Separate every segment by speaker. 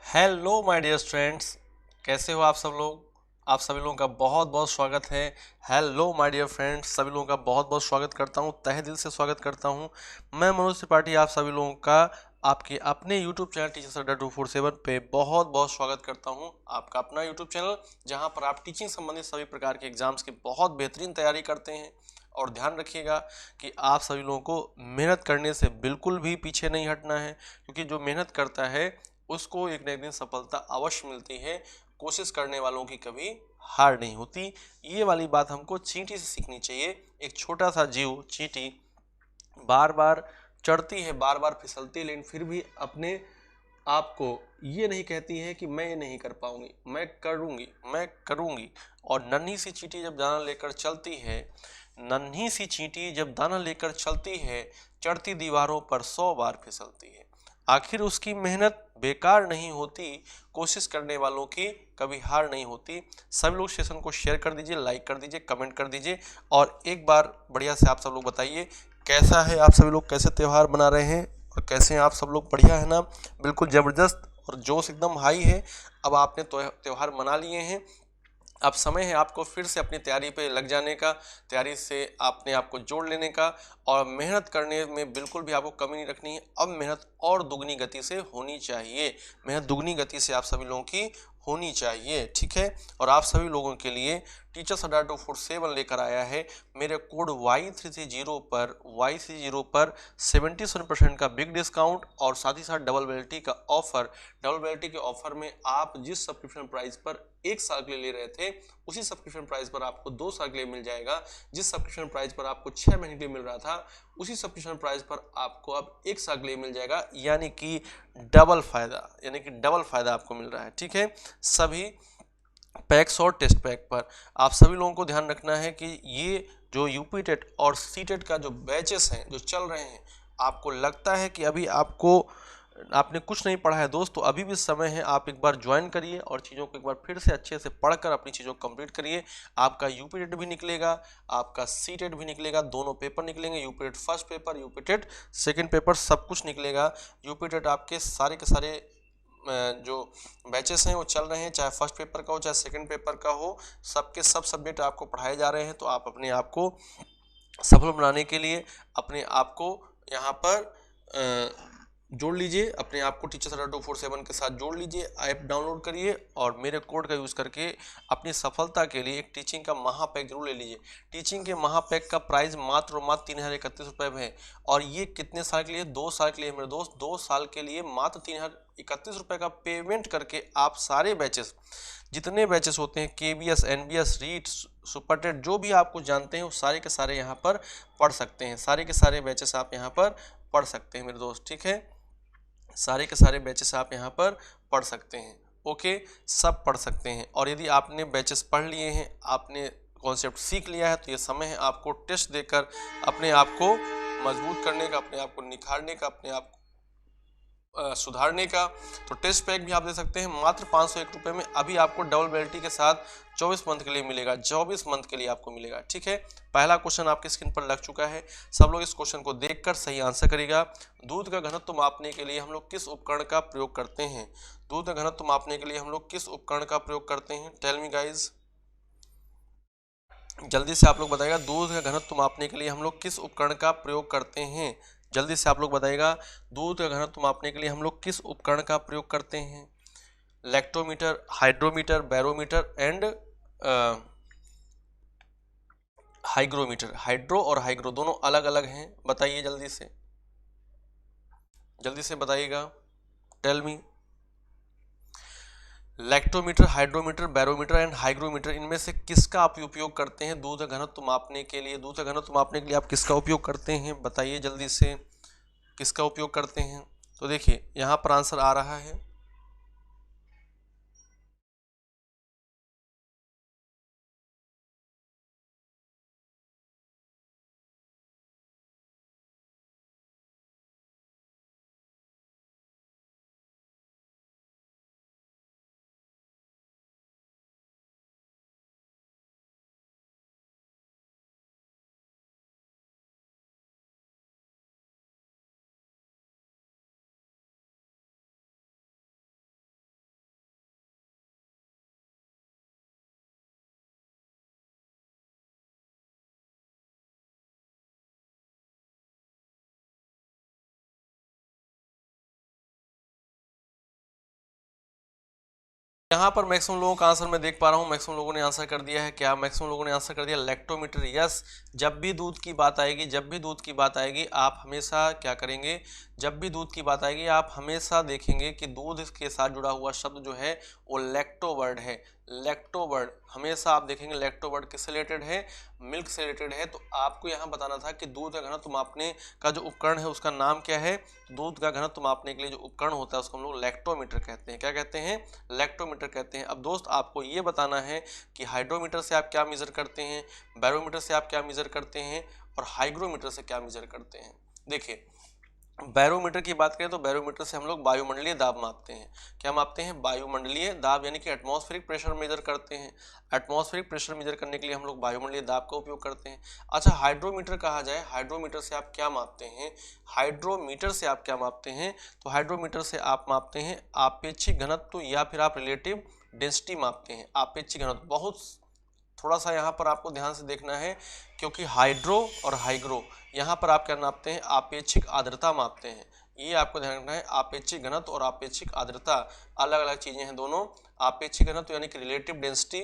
Speaker 1: Hello my dear students, कैसे हो आप सब लोग। आप सभी लोगों का बहुत बहुत स्वागत है। हेलो माय डियर फ्रेंड्स, सभी लोगों का बहुत बहुत स्वागत करता हूं, तहे दिल से स्वागत करता हूं। मैं मनोज त्रिपाठी आप सभी लोगों का आपके अपने यूट्यूब चैनल टीचर्स अड्डा 247 पे बहुत बहुत स्वागत करता हूं। आपका अपना यूट्यूब चैनल जहां पर आप टीचिंग संबंधित सभी प्रकार के एग्जाम्स की बहुत बेहतरीन तैयारी करते हैं। और ध्यान रखिएगा कि आप सभी लोगों को मेहनत करने से बिल्कुल भी पीछे नहीं हटना है, क्योंकि जो मेहनत करता है उसको एक न एक दिन सफलता अवश्य मिलती है। कोशिश करने वालों की कभी हार नहीं होती। ये वाली बात हमको चींटी से सीखनी चाहिए। एक छोटा सा जीव चींटी बार बार चढ़ती है, बार बार फिसलती है, लेकिन फिर भी अपने आपको ये नहीं कहती है कि मैं ये नहीं कर पाऊंगी, मैं करूंगी, मैं करूंगी। और नन्ही सी चींटी जब दाना लेकर चलती है, नन्ही सी चींटी जब दाना लेकर चलती है, चढ़ती दीवारों पर 100 बार फिसलती है। आखिर उसकी मेहनत बेकार नहीं होती। कोशिश करने वालों की कभी हार नहीं होती। सभी लोग सेशन को शेयर कर दीजिए, लाइक कर दीजिए, कमेंट कर दीजिए। और एक बार बढ़िया से आप सब लोग बताइए कैसा है, आप सभी लोग कैसे त्यौहार मना रहे हैं और कैसे हैं आप सब लोग। बढ़िया है ना। बिल्कुल ज़बरदस्त और जोश एकदम हाई है। अब आपने त्यौहार मना लिए हैं, अब समय है आपको फिर से अपनी तैयारी पे लग जाने का, तैयारी से अपने आप को जोड़ लेने का। और मेहनत करने में बिल्कुल भी आपको कमी नहीं रखनी है। अब मेहनत और दुगनी गति से होनी चाहिए, मेहनत दुगनी गति से आप सभी लोगों की होनी चाहिए, ठीक है। और आप सभी लोगों के लिए टीचर्स अड्डा 247 लेकर आया है मेरे कोड Y330 पर 77% का बिग डिस्काउंट और साथ ही साथ डबल वैलिडिटी का ऑफर। डबल वैलिडिटी के ऑफर में आप जिस सब्सक्रिप्शन प्राइस पर 1 साल के लिए ले रहे थे, उसी सब्सक्रिप्शन प्राइस पर आपको 2 साल के लिए मिल जाएगा। जिस सब्सक्रिप्शन प्राइस पर आपको 6 महीने के लिए मिल रहा था, उसी सब्सक्रिप्शन प्राइस पर आपको अब 1 साल के लिए मिल जाएगा। यानी कि डबल फायदा, यानी कि डबल फायदा आपको मिल रहा है, ठीक है। सभी पैक्स और टेस्ट पैक पर आप सभी लोगों को ध्यान रखना है कि ये जो यूपी टेट और सी टेट का जो बैचेस हैं जो चल रहे हैं, आपको लगता है कि अभी आपने कुछ नहीं पढ़ा है दोस्त, तो अभी भी समय है, आप एक बार ज्वाइन करिए और चीज़ों को एक बार फिर से अच्छे से पढ़कर अपनी चीज़ों को कंप्लीट करिए। आपका यूपी टेट भी निकलेगा, आपका सी टेट भी निकलेगा, दोनों पेपर निकलेंगे। UP TET first paper, UP TET second paper, सब कुछ निकलेगा। यूपी टेट आपके सारे के सारे जो बैचेस हैं वो चल रहे हैं, चाहे फर्स्ट पेपर का हो चाहे सेकंड पेपर का हो, सबके सब सब्जेक्ट आपको पढ़ाए जा रहे हैं। तो आप अपने आप को सफल बनाने के लिए अपने आप को यहाँ पर जोड़ लीजिए, अपने आप को टीचर्स अड्डा 247 के साथ जोड़ लीजिए। ऐप डाउनलोड करिए और मेरे कोड का यूज़ करके अपनी सफलता के लिए एक टीचिंग का महापैक जरूर ले लीजिए। टीचिंग के महापैक का प्राइस मात्र और मात्र 3031 रुपये में है। और ये कितने साल के लिए? 2 साल के लिए मेरे दोस्त। 2 साल के लिए मात्र 3031 रुपये का पेमेंट करके आप सारे बैचेस, जितने बैचेस होते हैं, केबीएस, एनबीएस, रीट, सुपरटेट, जो भी आपको जानते हैं वो सारे के सारे यहाँ पर पढ़ सकते हैं। सारे के सारे बैचेस आप यहाँ पर पढ़ सकते हैं मेरे दोस्त, ठीक है। सारे के सारे बैचेस आप यहाँ पर पढ़ सकते हैं, ओके, सब पढ़ सकते हैं। और यदि आपने बैचेस पढ़ लिए हैं, आपने कॉन्सेप्ट सीख लिया है, तो ये समय है आपको टेस्ट देकर अपने आप को मजबूत करने का, अपने आप को निखारने का, अपने आप को सुधारने का। तो टेस्ट पैक भी आप दे सकते हैं मात्र 501 रुपये में। अभी आपको डबल वैलिडिटी के साथ 24 मंथ के लिए मिलेगा, 24 मंथ के लिए आपको मिलेगा, ठीक है। पहला क्वेश्चन आपकी स्क्रीन पर लग चुका है, सब लोग इस क्वेश्चन को देखकर सही आंसर करिएगा। दूध का घनत्व मापने के लिए हम लोग किस उपकरण का प्रयोग करते हैं? दूध का घनत्व मापने के लिए हम लोग किस उपकरण का प्रयोग करते हैं? टेल मी गाइज, जल्दी से आप लोग बताइएगा। दूध का घनत्व मापने के लिए हम लोग किस उपकरण का प्रयोग करते हैं? जल्दी से आप लोग बताइएगा। दूध का घनत्व मापने के लिए हम लोग किस उपकरण का प्रयोग करते हैं? Lactometer, hydrometer, barometer and hygrometer. Hydro और हाइग्रो दोनों अलग अलग हैं, बताइए जल्दी से, जल्दी से बताइएगा। Tell me. Lactometer, hydrometer, barometer and hygrometer, इनमें से किसका आप उपयोग करते हैं दूध का घनत्व मापने के लिए? दूध का घनत्व मापने के लिए आप किसका उपयोग करते हैं, बताइए जल्दी से, किसका उपयोग करते हैं? तो देखिए यहाँ पर आंसर आ रहा है यहाँ पर मैक्सिमम लोगों का आंसर मैं देख पा रहा हूँ, मैक्सिमम लोगों ने आंसर कर दिया है। क्या मैक्सिमम लोगों ने आंसर कर दिया? लैक्टोमीटर। यस, जब भी दूध की बात आएगी, जब भी दूध की बात आएगी, आप हमेशा क्या करेंगे? जब भी दूध की बात आएगी आप हमेशा देखेंगे कि दूध के साथ जुड़ा हुआ शब्द जो है वो लैक्टो वर्ड है। लैक्टो वर्ड हमेशा आप देखेंगे, लैक्टो वर्ड किससे रिलेटेड है? मिल्क से रिलेटेड है। तो आपको यहाँ बताना था कि दूध का घनत्व मापने का जो उपकरण है उसका नाम क्या है? दूध का घनत्व मापने के लिए जो उपकरण होता है उसको हम लोग लैक्टोमीटर कहते हैं। क्या कहते हैं? लैक्टोमीटर कहते हैं। अब दोस्त आपको ये बताना है कि हाइड्रोमीटर से आप क्या मेजर करते हैं, बैरोमीटर से आप क्या मेजर करते हैं, और हाइग्रोमीटर से क्या मेजर करते हैं। देखिए, बैरोमीटर की बात करें तो बैरोमीटर से हम लोग वायुमंडलीय दाब मापते हैं। क्या मापते हैं? वायुमंडलीय दाब, यानी कि एटमॉस्फेरिक प्रेशर मेजर करते हैं। एटमॉस्फेरिक प्रेशर मेजर करने के लिए हम लोग वायुमंडलीय दाब का उपयोग करते हैं। अच्छा, हाइड्रोमीटर कहा जाए, हाइड्रोमीटर से आप क्या मापते हैं? हाइड्रोमीटर से आप क्या मापते हैं? तो हाइड्रोमीटर से आप मापते हैं आपेक्षिक घनत्व या फिर आप रिलेटिव डेंसिटी मापते हैं। आपेक्षिक घनत्व बहुत थोड़ा सा यहाँ पर आपको ध्यान से देखना है, क्योंकि हाइड्रो और हाइग्रो यहाँ पर आप क्या नापते हैं? आपेक्षिक आर्द्रता मापते हैं। ये आपको ध्यान रखना है, आपेक्षिक घनत्व और आपेक्षिक आर्द्रता अलग अलग चीजें हैं दोनों। आपेक्षिक घनत्व यानी कि relative density,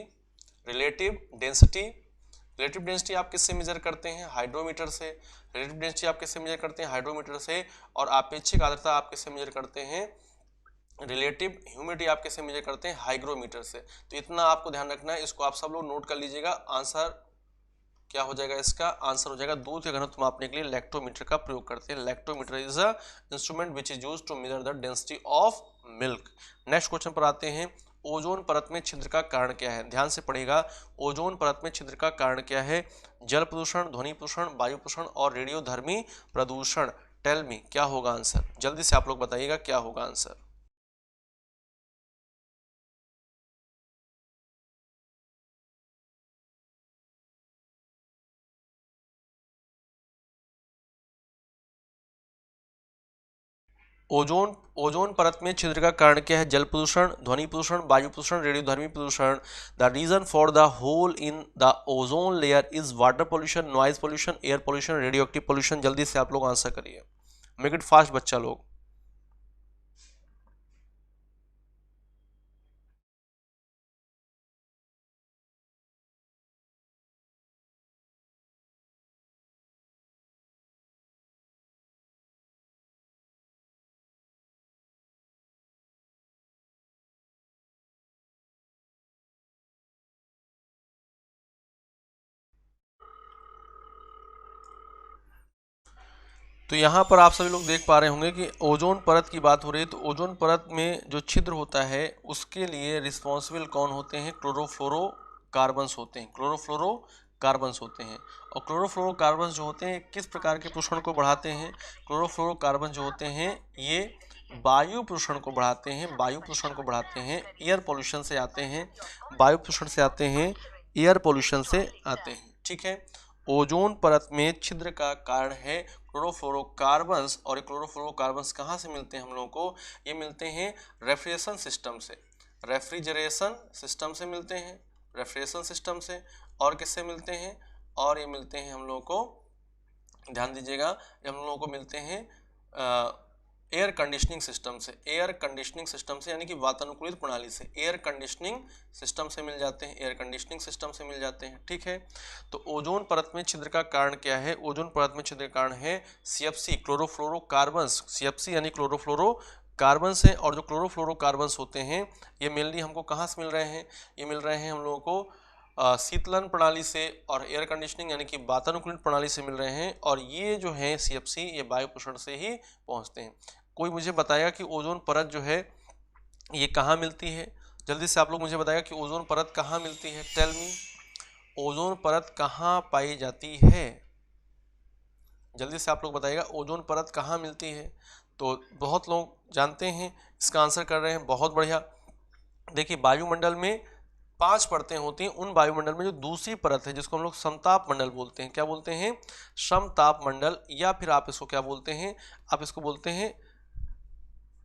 Speaker 1: relative density, relative density आप किससे मेजर करते हैं? हाइड्रोमीटर से। रिलेटिव डेंसिटी आप किससे मेजर करते हैं? हाइड्रोमीटर से। और आपेक्षिक आर्द्रता आप किससे मेजर करते हैं? रिलेटिव ह्यूमिडिटी आप कैसे मेजर करते हैं? हाइग्रोमीटर से। तो इतना आपको ध्यान रखना है, इसको आप सब लोग नोट कर लीजिएगा। आंसर क्या हो जाएगा? इसका आंसर हो जाएगा दूध के घनत्व मापने के लिए लैक्टोमीटर का प्रयोग करते हैं। Lactometer is a instrument which is used to measure the density of milk. Next question पर आते हैं। ओजोन परत में छिद्र का कारण क्या है? ध्यान से पढ़ेगा। ओजोन परत में छिद्र का कारण क्या है? जल प्रदूषण, ध्वनि प्रदूषण, वायु प्रदूषण और रेडियोधर्मी प्रदूषण। टेल मी, क्या होगा आंसर? जल्दी से आप लोग बताइएगा क्या होगा आंसर। ओजोन ओजोन परत में छिद्र का कारण क्या है? जल प्रदूषण, ध्वनि प्रदूषण, वायु प्रदूषण, रेडियोधर्मी प्रदूषण। The reason for the hole in the ozone layer is water pollution, noise pollution, air pollution, radioactive pollution. जल्दी से आप लोग आंसर करिए, मेक इट फास्ट बच्चा लोग। तो यहाँ पर आप सभी लोग देख पा रहे होंगे कि ओजोन परत की बात हो रही है। तो ओजोन परत में जो छिद्र होता है उसके लिए रिस्पॉन्सिबल कौन होते हैं? क्लोरोफ्लोरोकार्बन्स होते हैं। क्लोरोफ्लोरोकार्बन्स होते हैं। और क्लोरोफ्लोरोकार्बन्स जो होते हैं किस प्रकार के प्रदूषण को बढ़ाते हैं? क्लोरोफ्लोरोकार्बन जो होते हैं ये वायु प्रदूषण को बढ़ाते हैं। वायु प्रदूषण को बढ़ाते हैं, एयर पोल्यूशन से आते हैं, वायु प्रदूषण से आते हैं, एयर पोल्यूशन से आते हैं। ठीक है। ओजोन परत में छिद्र का कारण है क्लोरोफ्लोरोकार्बन्स। और क्लोरोफ्लोरोकार्बन्स कहाँ से मिलते हैं हम लोगों को? ये मिलते हैं रेफ्रिजरेशन सिस्टम से। रेफ्रिजरेशन सिस्टम से मिलते हैं, रेफ्रिजरेशन सिस्टम से। और किससे मिलते हैं? और ये मिलते हैं हम लोगों को, ध्यान दीजिएगा, ये हम लोगों को मिलते हैं एयर कंडीशनिंग सिस्टम से। एयर कंडीशनिंग सिस्टम से यानी कि वातानुकूलित प्रणाली से, एयर कंडीशनिंग सिस्टम से मिल जाते हैं, एयर कंडीशनिंग सिस्टम से मिल जाते हैं। ठीक है। तो ओजोन परत में छिद्र का कारण क्या है? ओजोन परत में छिद्र का कारण है सीएफसी, क्लोरोफ्लोरोकार्बन्स। सीएफसी यानी क्लोरोफ्लोरोकार्बन्स है। और जो क्लोरोफ्लोरोकार्बन्स होते हैं ये मेनली हमको कहाँ से मिल रहे हैं? ये मिल रहे हैं हम लोगों को शीतलन प्रणाली से और एयर कंडीशनिंग यानी कि वातानुकूलित प्रणाली से मिल रहे हैं। और ये जो है सीएफसी ये वायु प्रदूषण से ही पहुंचते हैं। कोई मुझे बताएगा कि ओजोन परत जो है ये कहाँ मिलती है? जल्दी से आप लोग मुझे बताएगा कि ओजोन परत कहाँ मिलती है। टेल मी, ओजोन परत कहाँ पाई जाती है? जल्दी से आप लोग बताइएगा ओजोन परत कहाँ मिलती है। तो बहुत लोग जानते हैं, इसका आंसर कर रहे हैं, बहुत बढ़िया। देखिए, वायुमंडल में 5 परतें होती हैं। उन वायुमंडल में जो दूसरी परत है जिसको हम लोग समताप मंडल बोलते हैं, क्या बोलते हैं? समताप मंडल। या फिर आप इसको क्या बोलते हैं? आप इसको बोलते हैं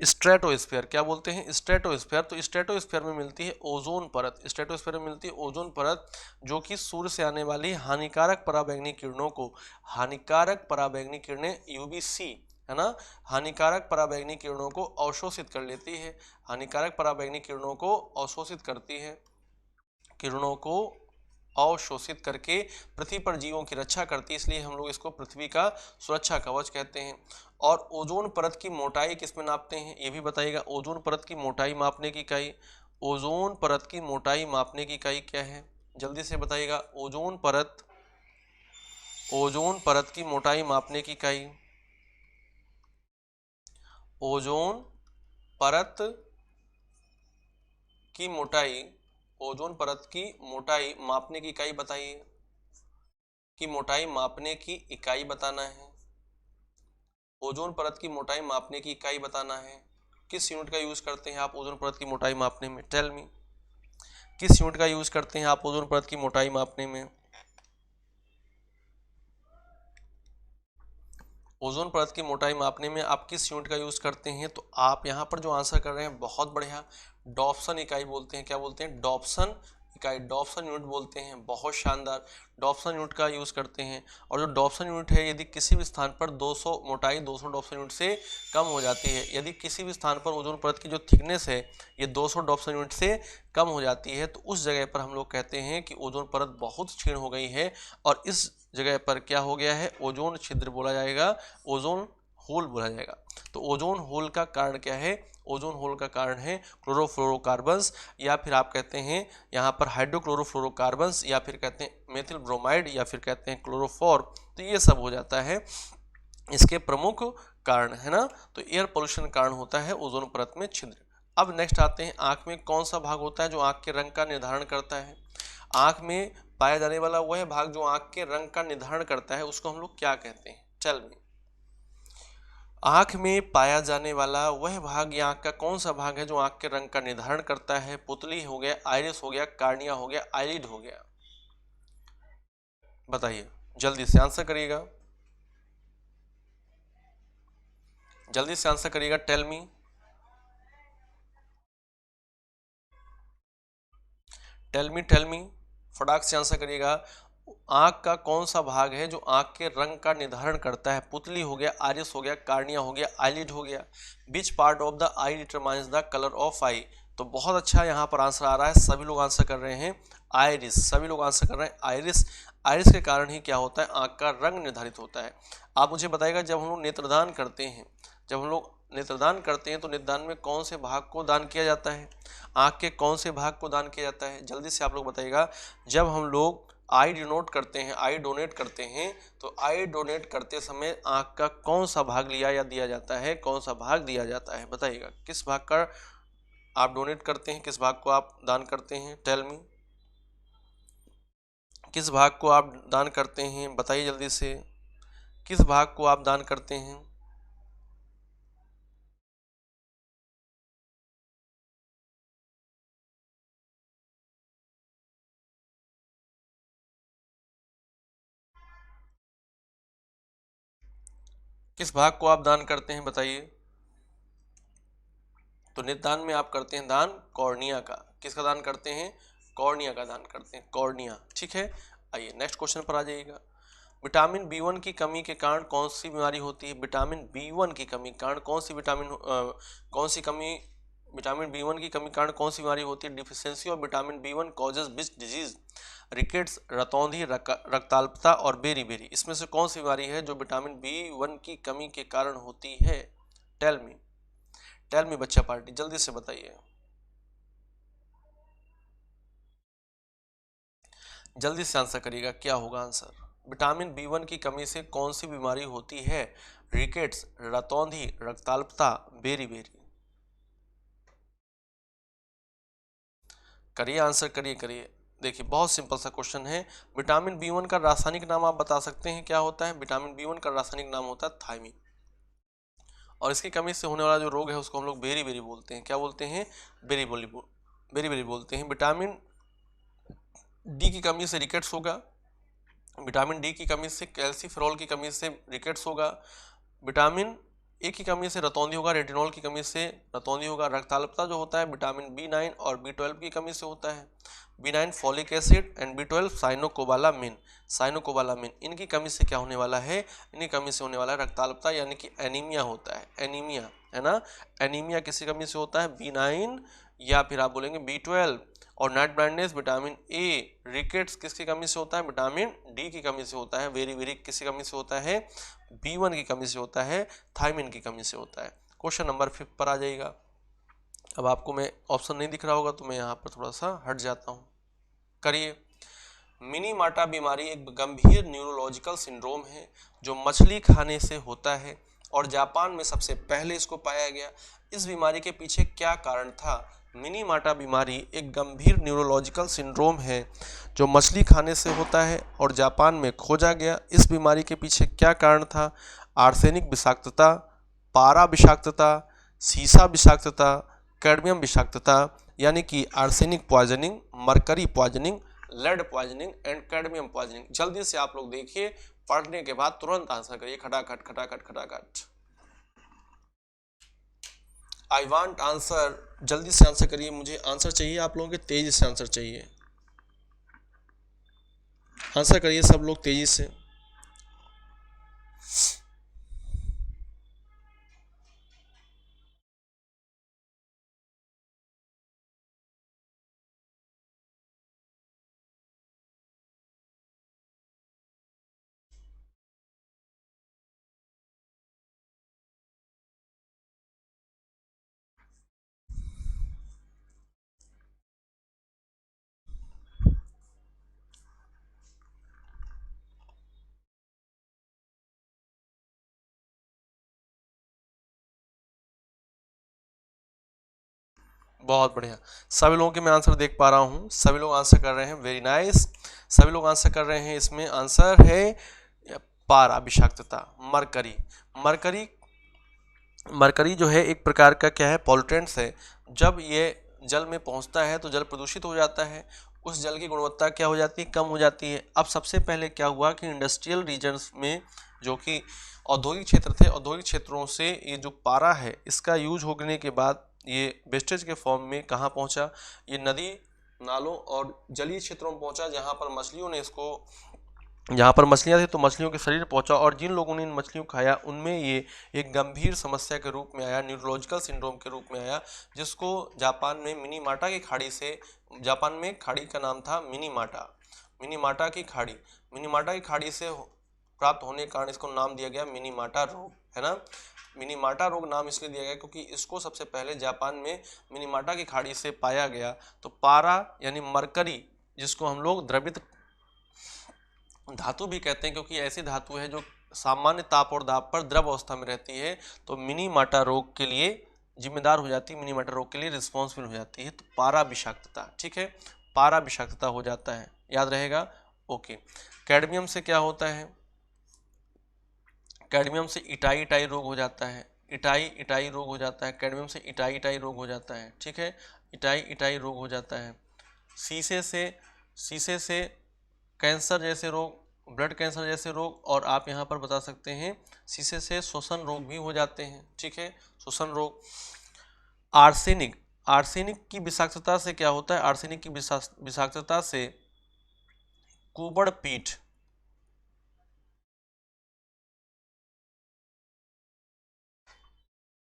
Speaker 1: स्ट्रेटोस्फीयर। क्या बोलते हैं? स्ट्रेटोस्फीयर। तो स्ट्रेटोस्फीयर में मिलती है ओजोन परत। स्ट्रेटोस्फीयर में मिलती है ओजोन परत, जो कि सूर्य से आने वाली हानिकारक पराबैंगनी किरणों को, हानिकारक पराबैंगनी किरणें यूवीसी है ना, हानिकारक पराबैंगनी किरणों को अवशोषित कर लेती है, हानिकारक पराबैंगनी किरणों को अवशोषित करती है, किरणों को अवशोषित करके पृथ्वी पर जीवों की रक्षा करती है, इसलिए हम लोग इसको पृथ्वी का सुरक्षा कवच कहते हैं। और ओजोन परत की मोटाई किसमें नापते हैं, ये भी बताइएगा। ओजोन परत की मोटाई मापने की इकाई, ओजोन परत की मोटाई मापने की इकाई क्या है, जल्दी से बताइएगा। ओजोन परत की मोटाई मापने की इकाई, ओजोन परत की मोटाई, ओजोन परत की मोटाई मापने की इकाई बताइए, कि मोटाई मापने की इकाई बताना है, ओजोन परत की मोटाई मापने की इकाई बताना है। किस यूनिट का यूज करते हैं आप ओजोन परत की मोटाई मापने में, टेल मी, किस यूनिट का यूज करते हैं आप ओजोन परत की मोटाई मापने में, ओजोन परत की मोटाई मापने में आप किस यूनिट का यूज करते हैं। तो आप यहाँ पर जो आंसर कर रहे हैं बहुत बढ़िया, डॉप्सन इकाई बोलते हैं, क्या बोलते हैं, डॉप्सन इकाई, डॉप्सन यूनिट बोलते हैं, बहुत शानदार, डॉप्सन यूनिट का यूज करते हैं। और जो डॉप्सन यूनिट है, यदि किसी भी स्थान पर 200 मोटाई 200 डॉप्सन यूनिट से कम हो जाती है, यदि किसी भी स्थान पर ओजोन परत की जो थिकनेस है ये 200 डॉप्सन यूनिट से कम हो जाती है, तो उस जगह पर हम लोग कहते हैं कि ओजोन परत बहुत क्षीण हो गई है, और इस जगह पर क्या हो गया है, ओजोन छिद्र बोला जाएगा, ओजोन होल बोला जाएगा। तो ओजोन होल का कारण क्या है, ओजोन होल का कारण है क्लोरोफ्लोरोकार्बन्स, या फिर आप कहते हैं यहाँ पर हाइड्रोक्लोरोफ्लोरोकार्बन्स, या फिर कहते हैं मेथिल ब्रोमाइड, या फिर कहते हैं क्लोरोफॉर, तो ये सब हो जाता है इसके प्रमुख कारण, है ना। तो एयर पोल्यूशन कारण होता है ओजोन परत में छिद्र। अब नेक्स्ट आते हैं, आंख में कौन सा भाग होता है जो आंख के रंग का निर्धारण करता है। आंख में पाया जाने वाला वह भाग जो आंख के रंग का निर्धारण करता है उसको हम लोग क्या कहते हैं, चल में, आंख में पाया जाने वाला वह भाग या आंख का कौन सा भाग है जो आंख के रंग का निर्धारण करता है। पुतली हो गया, आइरिस हो गया, कार्निया हो गया, आईलिड हो गया, बताइए, जल्दी से आंसर करिएगा, जल्दी से आंसर करिएगा, टेल मी, टेल मी, फटाक से आंसर करिएगा। आंख का कौन सा भाग है जो आंख के रंग का निर्धारण करता है। पुतली हो गया, आइरिस हो गया, कार्निया हो गया, आईलिड हो गया। Which part of the eye determines the colour of eye. तो बहुत अच्छा यहाँ पर आंसर आ रहा है, सभी लोग आंसर कर रहे हैं आइरिस, सभी लोग आंसर कर रहे हैं आइरिस। आइरिस के कारण ही क्या होता है, आंख का रंग निर्धारित होता है। आप मुझे बताइएगा, जब हम लोग नेत्रदान करते हैं, जब हम लोग नेत्रदान करते हैं तो नेत्रदान में कौन से भाग को दान किया जाता है, आंख के कौन से भाग को दान किया जाता है, जल्दी से आप लोग बताइएगा। जब हम लोग आई डोनेट करते हैं, आई डोनेट करते हैं, तो आई डोनेट करते समय आंख का कौन सा भाग लिया या दिया जाता है, कौन सा भाग दिया जाता है, बताइएगा। किस भाग का आप डोनेट करते हैं, किस भाग को आप दान करते हैं, टेल मी, किस भाग को आप दान करते हैं, बताइए जल्दी से, किस भाग को आप दान करते हैं। किस भाग को आप दान करते हैं, बताइए। तो नेत्रदान में आप करते हैं दान कॉर्निया का, किसका दान करते हैं, कॉर्निया का दान करते हैं, कॉर्निया, ठीक है। आइए नेक्स्ट क्वेश्चन पर आ जाइएगा। विटामिन बी1 की कमी के कारण कौन सी बीमारी होती है। विटामिन बी1 की कमी के कारण कौन सी कौन सी कमी, विटामिन बी1 की कमी के कारण कौन सी बीमारी होती है। Deficiency of vitamin B one causes which disease, rickets, रतौंधी, रक्ताल्पता और बेरी बेरी। इसमें से कौन सी बीमारी है जो विटामिन बी1 की कमी के कारण होती है, टेल मी, टेल मी बच्चा पार्टी, जल्दी से बताइए, जल्दी से आंसर करिएगा, क्या होगा आंसर। विटामिन बी1 की कमी से कौन सी बीमारी होती है, रिकेट्स, रतौंधी, रक्ताल्पता, बेरी बेरी, करिए आंसर, करिए करिए। देखिए बहुत सिंपल सा क्वेश्चन है। विटामिन बी1 का रासायनिक नाम आप बता सकते हैं क्या होता है। विटामिन बी1 का रासायनिक नाम होता है थायमिन, और इसकी कमी से होने वाला जो रोग है उसको हम लोग बेरी बेरी बोलते हैं, क्या बोलते हैं, बेरी बेरी बेरी बोलते हैं। विटामिन डी की कमी से रिकेट्स होगा, विटामिन डी की कमी से, कैल्सीफेरॉल की कमी से रिकेट्स होगा, विटामिन ए की कमी से रतौंधी होगा, रेटिनॉल की कमी से रतौंधी होगा। रक्ताल्पता जो होता है विटामिन B9 और B12 की कमी से होता है। B9 folic acid and B12 cyanocobalamin, cyanocobalamin इनकी कमी से क्या होने वाला है, इनकी कमी से होने वाला है रक्ताल्पता यानी कि एनीमिया होता है, एनीमिया है ना। एनीमिया किसी कमी से होता है, B9 या फिर आप बोलेंगे B12। और night blindness vitamin A, rickets किसकी कमी से होता है, विटामिन डी की कमी से होता है। वेरी वेरी किसकी कमी से होता है, B1 की कमी से होता है, थायमिन की कमी से होता है। क्वेश्चन नंबर 5 पर आ जाइएगा। अब आपको मैं ऑप्शन नहीं दिख रहा होगा तो मैं यहाँ पर थोड़ा सा हट जाता हूँ, करिए। मिनीमाटा बीमारी एक गंभीर न्यूरोलॉजिकल सिंड्रोम है जो मछली खाने से होता है और जापान में सबसे पहले इसको पाया गया। इस बीमारी के पीछे क्या कारण था? मिनीमाटा बीमारी एक गंभीर न्यूरोलॉजिकल सिंड्रोम है जो मछली खाने से होता है और जापान में खोजा गया। इस बीमारी के पीछे क्या कारण था? आर्सेनिक विषाक्तता, पारा विषाक्तता, सीसा विषाक्तता, कैडमियम विषाक्तता यानी कि arsenic poisoning, mercury poisoning, lead poisoning and cadmium poisoning. जल्दी से आप लोग देखिए, पढ़ने के बाद तुरंत आंसर करिए, खटाखट खटाखट खटाखट। आई वांट आंसर, जल्दी से आंसर करिए, मुझे आंसर चाहिए, आप लोगों के तेजी से आंसर चाहिए। आंसर करिए सब लोग तेजी से। बहुत बढ़िया, सभी लोगों के मैं आंसर देख पा रहा हूँ, सभी लोग आंसर कर रहे हैं, वेरी नाइस। सभी लोग आंसर कर रहे हैं। इसमें आंसर है पारा विषाक्तता, मरकरी। मरकरी मरकरी जो है एक प्रकार का क्या है, पॉल्यूटेंट्स है। जब ये जल में पहुंचता है तो जल प्रदूषित हो जाता है, उस जल की गुणवत्ता क्या हो जाती है, कम हो जाती है। अब सबसे पहले क्या हुआ कि इंडस्ट्रियल रीजन्स में, जो कि औद्योगिक क्षेत्र थे, औद्योगिक क्षेत्रों से ये जो पारा है इसका यूज होने के बाद ये वेस्टेज के फॉर्म में कहाँ पहुँचा, ये नदी नालों और जलीय क्षेत्रों में पहुँचा, जहाँ पर मछलियों ने इसको, जहाँ पर मछलियाँ थी तो मछलियों के शरीर पहुंचा, और जिन लोगों ने इन मछलियों को खाया उनमें ये एक गंभीर समस्या के रूप में आया, न्यूरोलॉजिकल सिंड्रोम के रूप में आया, जिसको जापान में मिनीमाटा की खाड़ी से, जापान में खाड़ी का नाम था मिनीमाटा, मिनीमाटा की खाड़ी, मिनीमाटा की खाड़ी से प्राप्त होने के कारण इसको नाम दिया गया मिनीमाटा रोग, है ना। मिनीमाटा रोग नाम इसलिए दिया गया क्योंकि इसको सबसे पहले जापान में मिनीमाटा की खाड़ी से पाया गया। तो पारा यानी मरकरी, जिसको हम लोग द्रवित धातु भी कहते हैं क्योंकि ऐसी धातु है जो सामान्य ताप और दाब पर द्रव अवस्था में रहती है, तो मिनीमाटा रोग के लिए जिम्मेदार हो जाती है, मिनीमाटा रोग के लिए रिस्पॉन्सिबल हो जाती है। तो पारा विषाक्तता, ठीक है, पारा विषाक्तता हो जाता है, याद रहेगा, ओके। कैडमियम से क्या होता है, कैडमियम से इटाई इटाई रोग हो जाता है, इटाई इटाई रोग हो जाता है, कैडमियम से इटाई इटाई रोग हो जाता है, ठीक है, इटाई इटाई रोग हो जाता है। शीशे से कैंसर जैसे रोग, ब्लड कैंसर जैसे रोग, और आप यहाँ पर बता सकते हैं शीशे से श्वसन रोग भी हो जाते हैं, ठीक है, श्वसन रोग। आर्सेनिक, आर्सेनिक की विषाक्तता से क्या होता है, आर्सेनिक की विषाक्तता से कुबड़ पीठ,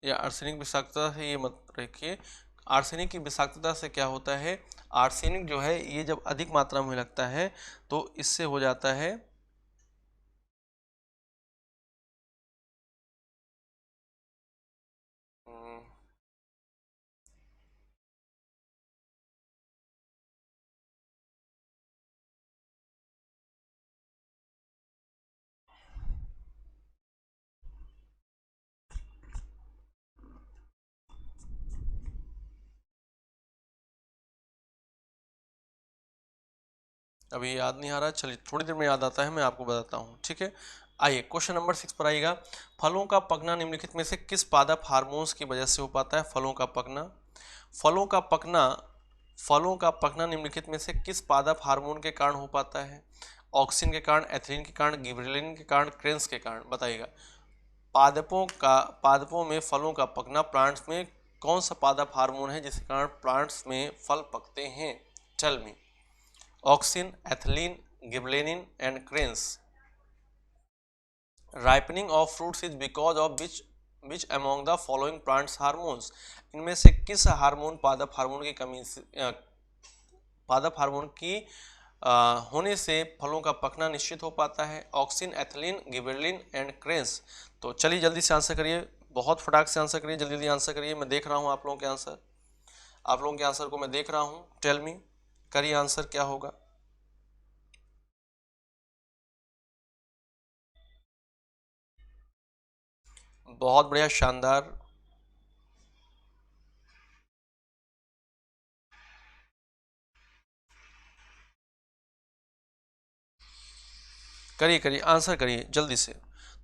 Speaker 1: या आर्सेनिक विषाक्तता से, ये मत रखिए, आर्सेनिक की विषाक्तता से क्या होता है, आर्सेनिक जो है ये जब अधिक मात्रा में लगता है तो इससे हो जाता है अभी याद नहीं आ रहा, चलिए थोड़ी देर में याद आता है, मैं आपको बताता हूँ, ठीक है। आइए क्वेश्चन नंबर 6 पर आइएगा। फलों का पकना निम्नलिखित में से किस पादप हार्मोन्स की वजह से हो पाता है? फलों का पकना, फलों का पकना, फलों का पकना निम्नलिखित में से किस पादप हार्मोन के कारण हो पाता है? ऑक्सिन के कारण, एथिलीन के कारण, गिबरेलिन के कारण, क्रेन्स के कारण, बताइएगा। पादपों में फलों का पकना, प्लांट्स में कौन सा पादप हार्मोन है जिसके कारण प्लांट्स में फल पकते हैं? Tell me. Auxin, ethylene, gibberellin and cranes. Ripening of fruits is because of which among the following plants hormones. इनमें से किस हार्मोन पादप हार्मोन की कमी पादप हार्मोन की होने से फलों का पकना निश्चित हो पाता है? Auxin, ethylene, gibberellin and cranes. तो चलिए जल्दी से आंसर करिए, बहुत फटाक से आंसर करिए, जल्दी जल्दी आंसर करिए। मैं देख रहा हूँ आप लोगों के आंसर, आप लोगों के आंसर को मैं देख रहा हूँ। टेल मी, करिए आंसर क्या होगा। बहुत बढ़िया, शानदार। करिए करिए, आंसर करिए जल्दी से।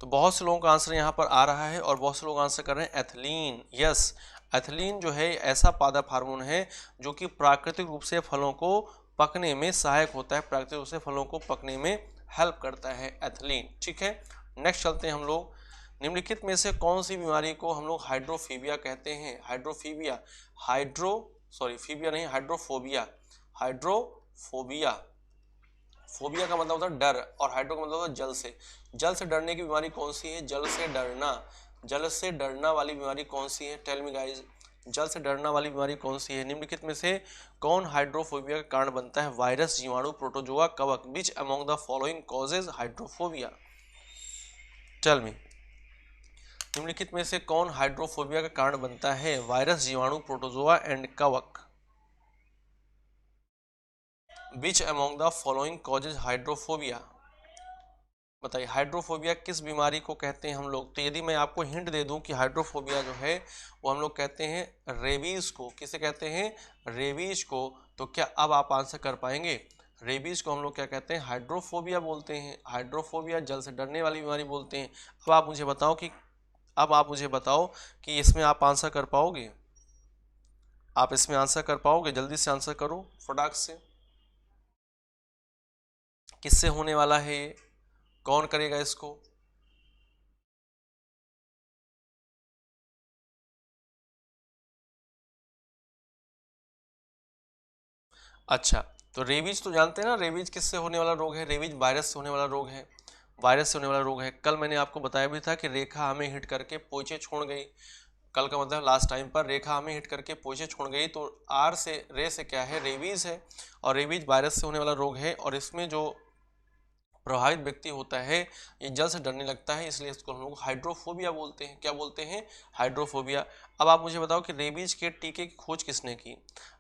Speaker 1: तो बहुत से लोगों का आंसर यहाँ पर आ रहा है और बहुत से लोग आंसर कर रहे हैं एथिलीन। यस, एथिलीन जो है ऐसा पादप हार्मोन है जो कि प्राकृतिक रूप से फलों को पकने में सहायक होता है, प्राकृतिक रूप से फलों को पकने में हेल्प करता है एथिलीन। ठीक है, नेक्स्ट चलते हैं हम लोग। निम्नलिखित में से कौन सी बीमारी को हम लोग हाइड्रोफीबिया कहते हैं? हाइड्रोफीबिया, फीबिया नहीं, हाइड्रोफोबिया। हाइड्रोफोबिया, फोबिया का मतलब होता है डर और हाइड्रो का मतलब होता है जल से। जल से डरने की बीमारी कौन सी है? जल से डरना, जल से डरना वाली बीमारी कौन सी है? टेल मी गाइस, जल से डरना वाली बीमारी कौन सी है? निम्नलिखित में से कौन हाइड्रोफोबिया का कारण बनता है? वायरस, जीवाणु, प्रोटोजोआ, कवक। Which among the following causes hydrophobia? Tell me, निम्नलिखित में से कौन हाइड्रोफोबिया का कारण बनता है? वायरस, जीवाणु, प्रोटोजोआ एंड कवक। Which among the following causes hydrophobia? बताइए, हाइड्रोफोबिया किस बीमारी को कहते हैं हम लोग? तो यदि मैं आपको हिंट दे दूं कि हाइड्रोफोबिया जो है वो हम लोग कहते हैं रेबीज को। किसे कहते हैं? रेबीज को। तो क्या अब आप आंसर कर पाएंगे? रेबीज को हम लोग क्या कहते हैं? हाइड्रोफोबिया बोलते हैं। हाइड्रोफोबिया जल से डरने वाली बीमारी बोलते हैं। अब आप मुझे बताओ कि इसमें आप आंसर कर पाओगे? आप इसमें आंसर कर पाओगे? जल्दी से आंसर करो फटाक से। किससे होने वाला है ये? कौन करेगा इसको? अच्छा, तो रेबीज तो जानते हैं ना, रेबीज किससे होने वाला रोग है? रेबीज वायरस से होने वाला रोग है। वायरस से होने वाला रोग है। कल मैंने आपको बताया भी था कि रेखा हमें हिट करके पोचे छोड़ गई। कल का मतलब लास्ट टाइम पर रेखा हमें हिट करके पोचे छोड़ गई, तो आर से रे से क्या है? रेबीज है। और रेबीज वायरस से होने वाला रोग है और इसमें जो प्रभावित व्यक्ति होता है ये जल से डरने लगता है, इसलिए इसको हम लोग हाइड्रोफोबिया बोलते हैं। क्या बोलते हैं? हाइड्रोफोबिया। अब आप मुझे बताओ कि रेबीज के टीके की खोज किसने की?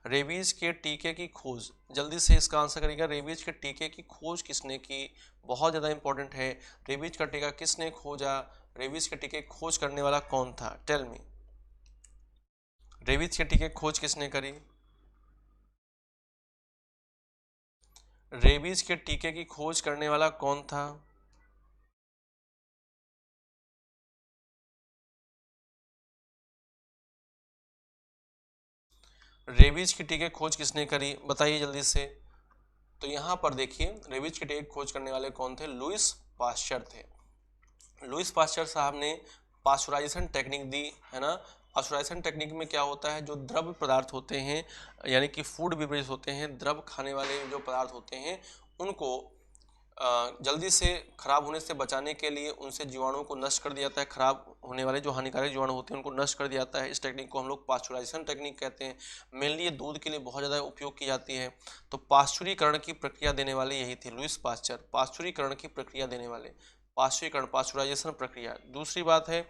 Speaker 1: रेबीज के टीके की खोज, जल्दी से इसका आंसर करिएगा। रेबीज के टीके की खोज किसने की? बहुत ज़्यादा इंपॉर्टेंट है। रेबीज का टीका किसने खोजा? रेबीज के टीके की खोज करने वाला कौन था? टेल मी, रेबीज के टीके की खोज किसने करी? रेबीज के टीके की खोज करने वाला कौन था? रेबीज की टीके खोज किसने करी? बताइए जल्दी से। तो यहाँ पर देखिए, रेबीज के टीके खोज करने वाले कौन थे? लुईस पाश्चर थे। लुईस पाश्चर साहब ने पाश्चराइजेशन टेक्निक दी, है ना। पाश्चराइजेशन टेक्निक में क्या होता है? जो द्रव पदार्थ होते हैं, यानी कि फूड बेवरेज होते हैं, द्रव खाने वाले जो पदार्थ होते हैं, उनको जल्दी से खराब होने से बचाने के लिए उनसे जीवाणुओं को नष्ट कर दिया जाता है। खराब होने वाले जो हानिकारक जीवाणु होते हैं उनको नष्ट कर दिया जाता है। इस टेक्निक को हम लोग पाश्चराइजेशन टेक्निक कहते हैं। मेनली ये दूध के लिए बहुत ज़्यादा उपयोग की जाती है। तो पाश्चुरीकरण की प्रक्रिया देने वाले यही थे, लुईस पाश्चर। पाश्चुरीकरण की प्रक्रिया देने वाले, पाश्चुरीकरण, पाश्चराइजेशन प्रक्रिया। दूसरी बात है,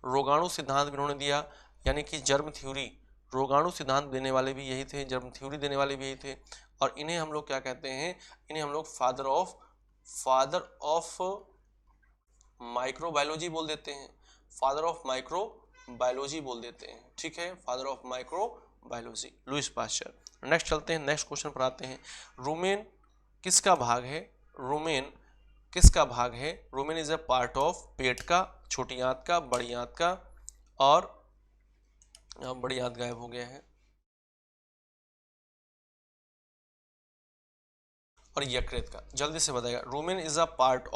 Speaker 1: रोगाणु सिद्धांत भी उन्होंने दिया, यानी कि जर्म थ्योरी। रोगाणु सिद्धांत देने वाले भी यही थे, जर्म थ्योरी देने वाले भी यही थे। और इन्हें हम लोग क्या कहते हैं? इन्हें हम लोग फादर ऑफ माइक्रोबायोलॉजी बोल देते हैं। फादर ऑफ माइक्रोबायोलॉजी बोल देते हैं। ठीक है, father of microbiology, Louis Pasteur. Next चलते हैं, नेक्स्ट क्वेश्चन पर आते हैं। रूमेन किसका भाग है? रूमेन किसका भाग है? Rumen is a part of पेट का, छोटी आंत का, बड़ी आंत का, और बड़ी आंत गायब हो गया है, और यकृत का। जल्दी से बताएगा। Rumen is a part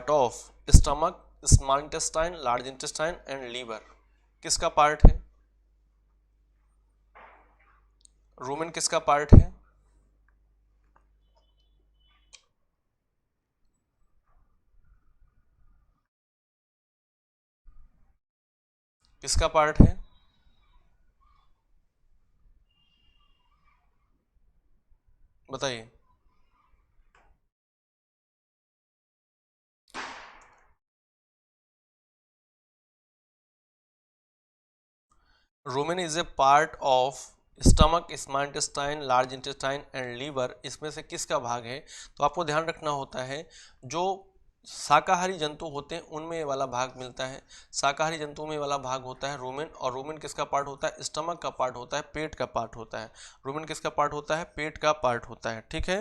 Speaker 1: of stomach, small intestine, large intestine and liver किसका पार्ट है? रूमेन किसका पार्ट है? किसका पार्ट है? बताइए। Rumen is a part of stomach, small intestine, large intestine and liver, इसमें से किसका भाग है? तो आपको ध्यान रखना होता है जो शाकाहारी जंतु होते हैं उनमें ये वाला भाग मिलता है। शाकाहारी जंतुओं में ये वाला भाग होता है रूमेन, और रूमेन किसका पार्ट होता है? स्टमक का पार्ट होता है, पेट का पार्ट होता है। रूमेन किसका पार्ट होता है? पेट का पार्ट होता है। ठीक है,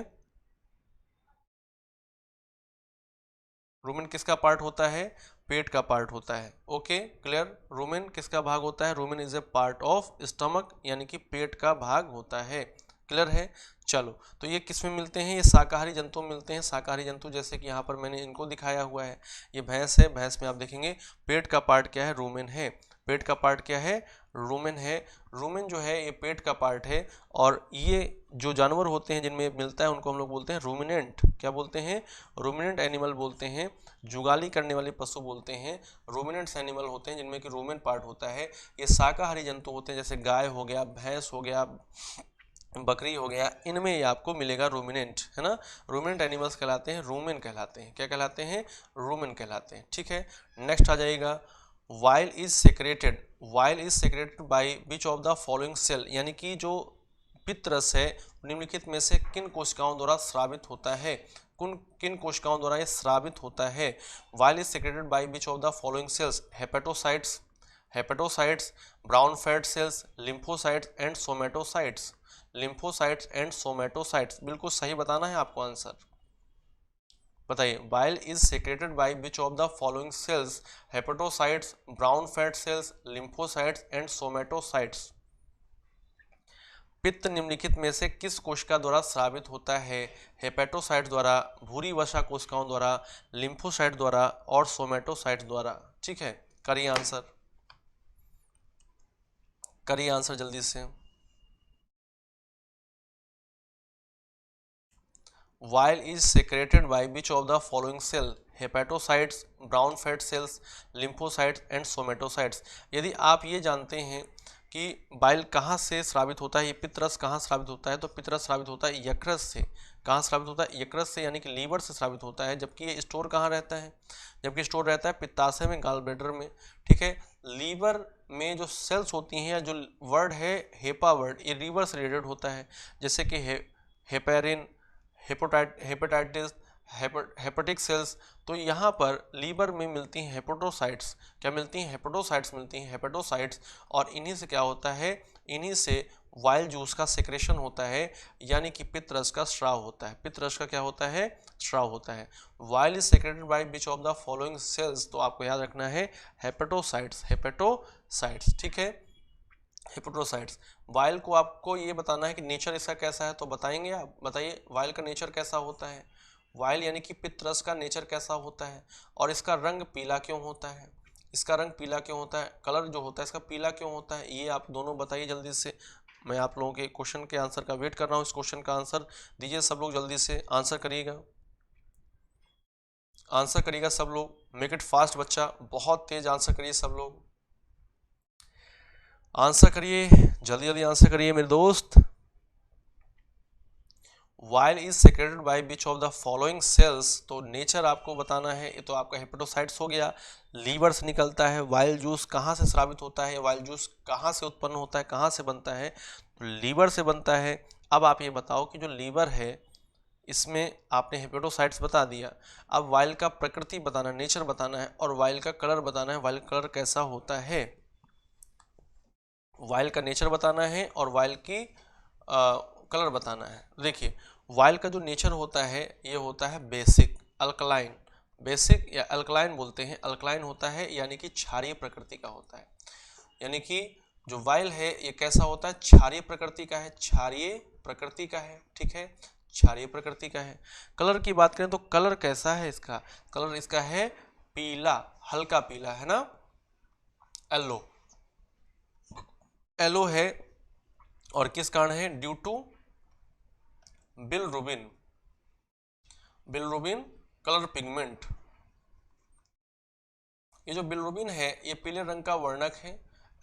Speaker 1: रूमेन किसका पार्ट होता है? पेट का पार्ट होता है। Okay, clear. रूमेन किसका भाग होता है? Rumen is a part of stomach, यानी कि पेट का भाग होता है। क्लियर है। चलो, तो ये किस में मिलते हैं? ये शाकाहारी जंतु में मिलते हैं। शाकाहारी जंतु जैसे कि यहाँ पर मैंने इनको दिखाया हुआ है, ये भैंस है, भैंस में आप देखेंगे पेट का पार्ट क्या है? रूमेन है। पेट का पार्ट क्या है? रूमेन है। रूमेन जो है ये पेट का पार्ट है, और ये जो जानवर होते हैं जिनमें मिलता है उनको हम लोग बोलते हैं रूमिनेंट। क्या बोलते हैं? रूमिनेंट एनिमल बोलते हैं, जुगाली करने वाले पशु बोलते हैं। रूमिनेंट्स एनिमल होते हैं जिनमें कि रूमेन पार्ट होता है। ये शाकाहारी जंतु होते हैं, जैसे गाय हो गया, भैंस हो गया, बकरी हो गया, इनमें ये आपको मिलेगा रूमिनेंट, है ना। रूमिनेंट एनिमल्स कहलाते हैं, रूमेन कहलाते हैं। क्या कहलाते हैं? रूमेन कहलाते हैं। ठीक है, नेक्स्ट आ जाएगा bile is secreted. Bile is secreted by which of the following cell, यानी कि जो पित्तरस है निम्नलिखित में से किन कोशिकाओं द्वारा स्रावित होता है? किन कोशिकाओं द्वारा ये स्रावित होता है? Bile is secreted by which of the following cells? Hepatocytes, hepatocytes, brown fat cells, lymphocytes and somatocytes. Lymphocytes and somatocytes, बिल्कुल सही बताना है आपको आंसर। बताइए, bile is secreted by which of the following cells? Hepatocytes, brown fat cells, lymphocytes and somatocytes. पित्त निम्नलिखित में से किस कोशिका द्वारा स्रावित होता है? हेपेटोसाइट द्वारा, भूरी वसा कोशिकाओं द्वारा, लिम्फोसाइट द्वारा और सोमेटोसाइट द्वारा। ठीक है, करिए आंसर, करिए आंसर जल्दी से। While is secreted by which of the following cell? Hepatocytes, brown fat cells, lymphocytes and somatocytes. यदि आप ये जानते हैं कि बाइल कहाँ से स्रावित होता है, ये पित्तरस कहाँ स्रावित होता है, तो पित्तरस स्रावित होता है यकृत से। कहाँ स्रावित होता है? यकृत से, यानी कि लीवर से स्रावित होता है। जबकि ये स्टोर कहाँ रहता है? जबकि स्टोर रहता है पित्ताशय में, गाल ब्लैडर में। ठीक है, लीवर में जो सेल्स होती हैं, या जो वर्ड है हेपा वर्ड, ये लीवर से रिलेटेड होता है। जैसे कि हेपेरिन, हेपेटाइटिस, हेपेटिक सेल्स, तो यहाँ पर लीवर में मिलती हैं हेपेटोसाइट्स। क्या मिलती हैं? हेपेटोसाइट्स मिलती हैं, हेपेटोसाइट्स। और इन्हीं से क्या होता है? इन्हीं से वाइल जूस का सेक्रेशन होता है, यानी कि पित्तरस का स्राव होता है। पित्तरस का क्या होता है? स्राव होता है। Bile is secreted by which of the following sales, तो आपको याद रखना है हेपेटोसाइट्स, हेपेटोसाइट्स। ठीक है, हेपेटोसाइट्स। वाइल को आपको ये बताना है कि नेचर इसका कैसा है, तो बताएंगे आप। बताइए वाइल का नेचर कैसा होता है? वाइल यानी कि पित्तरस का नेचर कैसा होता है, और इसका रंग पीला क्यों होता है? इसका रंग पीला क्यों होता है? कलर जो होता है इसका पीला क्यों होता है? ये आप दोनों बताइए जल्दी से। मैं आप लोगों के क्वेश्चन के आंसर का वेट कर रहा हूँ। इस क्वेश्चन का आंसर दीजिए सब लोग, जल्दी से आंसर करिएगा, आंसर करिएगा सब लोग। मेक इट फास्ट बच्चा, बहुत तेज आंसर करिए सब लोग, आंसर करिए, जल्दी जल्दी आंसर करिए मेरे दोस्त। While is secreted by which of the following sales, तो नेचर आपको बताना है। ये तो आपका हेपेटोसाइट्स हो गया, लीवर से निकलता है। वाइल जूस कहाँ से स्रावित होता है? वाइल जूस कहाँ से उत्पन्न होता है, कहाँ से बनता है? तो लीवर से बनता है। अब आप ये बताओ कि जो लीवर है इसमें आपने हेपेटोसाइट्स बता दिया, अब वाइल का प्रकृति बताना, नेचर बताना है, और वाइल का कलर बताना है, वाइल कलर कैसा होता है। वाइल का नेचर बताना है और वाइल की कलर बताना है। देखिए, वाइल का जो नेचर होता है ये होता है बेसिक, अल्कलाइन। बेसिक या अल्कलाइन बोलते हैं, अल्कलाइन होता है, यानी कि क्षारीय प्रकृति का होता है। यानी कि जो वाइल है ये कैसा होता है? क्षारीय प्रकृति का है, क्षारीय प्रकृति का है। ठीक है, क्षारीय प्रकृति का है। कलर की बात करें तो कलर कैसा है इसका? कलर इसका है पीला, हल्का पीला, है ना, येलो, येलो है। और किस कारण है? Due to bilirubin, bilirubin colour pigment. ये जो बिलरुबिन है ये पीले रंग का वर्णक है,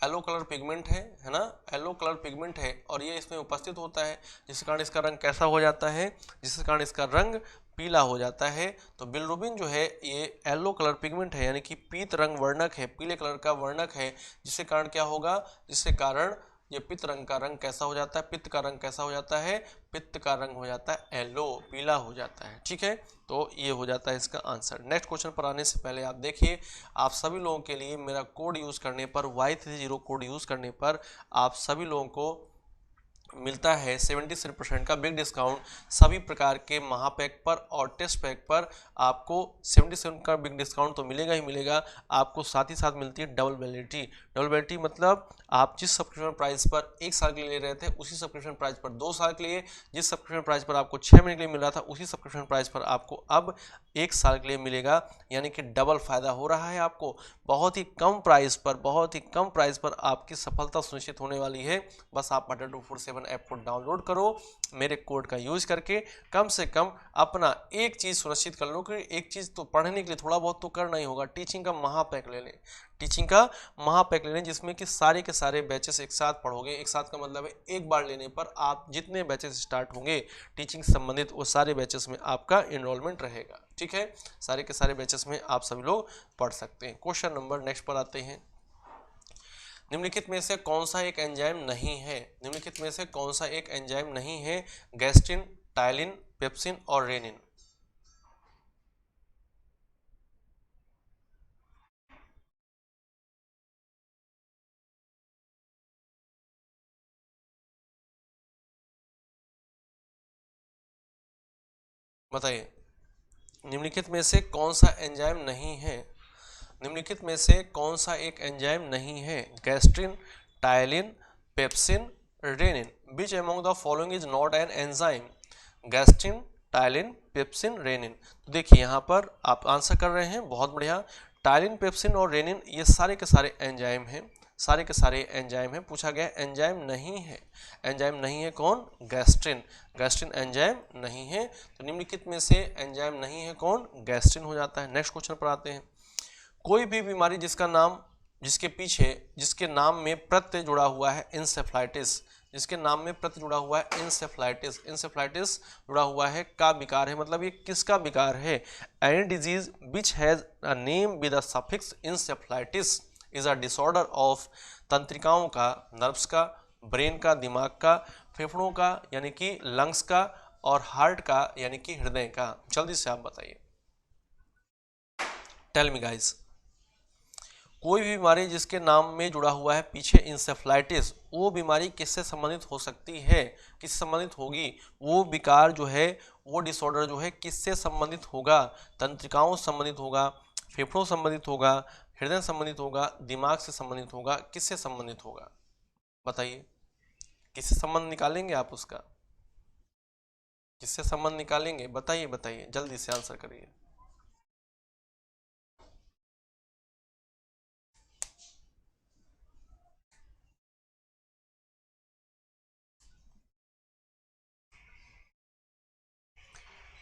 Speaker 1: येलो कलर पिगमेंट है ना, येलो कलर पिगमेंट है, और ये इसमें उपस्थित होता है, जिस कारण इसका रंग कैसा हो जाता है? जिस कारण इसका रंग पीला हो जाता है। तो बिलरुबिन जो है ये येलो कलर पिगमेंट है, यानी कि पीत रंग वर्णक है, पीले कलर का वर्णक है, जिसके कारण क्या होगा? जिसके कारण ये पित्त रंग का रंग कैसा हो जाता है? पित्त का रंग कैसा हो जाता है? पित्त का रंग हो जाता है येलो, पीला हो जाता है। ठीक है, तो ये हो जाता है इसका आंसर। नेक्स्ट क्वेश्चन पर आने से पहले आप देखिए, आप सभी लोगों के लिए मेरा कोड यूज करने पर, Y30 कोड यूज करने पर आप सभी लोगों को मिलता है 77% का बिग डिस्काउंट सभी प्रकार के महापैक पर और टेस्ट पैक पर। आपको 77 का बिग डिस्काउंट तो मिलेगा ही मिलेगा, आपको साथ ही साथ मिलती है डबल वैलिडिटी। डबल वैलिडिटी मतलब आप जिस सब्सक्रिप्शन प्राइस पर 1 साल के लिए ले रहे थे उसी सब्सक्रिप्शन प्राइस पर 2 साल के लिए, जिस सब्सक्रिप्शन प्राइस पर आपको 6 महीने के लिए मिल रहा था उसी सब्सक्रिप्शन प्राइस पर आपको अब 1 साल के लिए मिलेगा, यानी कि डबल फायदा हो रहा है आपको। बहुत ही कम प्राइस पर, बहुत ही कम प्राइस पर आपकी सफलता सुनिश्चित होने वाली है। बस आप Adda247 ऐप को डाउनलोड करो, मेरे कोड का यूज करके कम से कम अपना एक चीज सुनिश्चित कर लो कि एक चीज तो पढ़ने के लिए थोड़ा बहुत तो करना ही होगा, टीचिंग का महापैक ले लें, टीचिंग का महापैक ले लें, जिसमें कि सारे के सारे बैचेस एक साथ पढ़ोगे। एक साथ का मतलब है एक बार लेने पर आप जितने बैचेस स्टार्ट होंगे टीचिंग से संबंधित वो सारे बैचेस में आपका इनरोलमेंट रहेगा। ठीक है, सारे के सारे बैचेस में आप सभी लोग पढ़ सकते हैं। क्वेश्चन नंबर नेक्स्ट पर आते हैं। निम्नलिखित में से कौन सा एक एंजाइम नहीं है? निम्नलिखित में से कौन सा एक एंजाइम नहीं है? गैस्ट्रिन, टाइलिन, पेप्सिन और रेनिन। बताइए, निम्नलिखित में से कौन सा एंजाइम नहीं है? निम्नलिखित में से कौन सा एक एंजाइम नहीं है? Gastrin, ptyalin, pepsin, rennin. Which among the following is not an enzyme? Gastrin, ptyalin, pepsin, rennin. तो देखिए यहाँ पर आप आंसर कर रहे हैं, बहुत बढ़िया। टाइलिन, पेप्सिन और रेनिन ये सारे के सारे एंजाइम हैं, सारे के सारे एंजाइम हैं। पूछा गया एंजाइम नहीं है, एंजाइम नहीं है कौन? गैस्ट्रिन, गैस्ट्रिन एंजाइम नहीं है। तो निम्नलिखित में से एंजाइम नहीं है कौन? गैस्ट्रिन हो जाता है। नेक्स्ट क्वेश्चन पर आते हैं। कोई भी बीमारी जिसका नाम, जिसके पीछे, जिसके नाम में प्रत्यय जुड़ा हुआ है इंसेफ्लाइटिस, जिसके नाम में प्रत्यय जुड़ा हुआ है इंसेफ्लाइटिस, इंसेफ्लाइटिस जुड़ा हुआ है का विकार है, मतलब ये किसका विकार है? Any disease which has a name with a suffix encephalitis is a disorder of तंत्रिकाओं का, नर्व्स का, ब्रेन का, दिमाग का, फेफड़ों का यानी कि लंग्स का, और हार्ट का यानी कि हृदय का। जल्दी से आप बताइए, टेल मी गाइस। कोई भी बीमारी जिसके नाम में जुड़ा हुआ है पीछे इंसेफ्लाइटिस, वो बीमारी किससे संबंधित हो सकती है? किससे संबंधित होगी? वो विकार जो है, वो डिसऑर्डर जो है किससे संबंधित होगा? तंत्रिकाओं से संबंधित होगा, फेफड़ों से संबंधित होगा, हृदय से संबंधित होगा, दिमाग से संबंधित होगा, किससे संबंधित होगा? बताइए, किससे संबंध निकालेंगे आप उसका? किससे संबंध निकालेंगे? बताइए बताइए, जल्दी से आंसर करिए।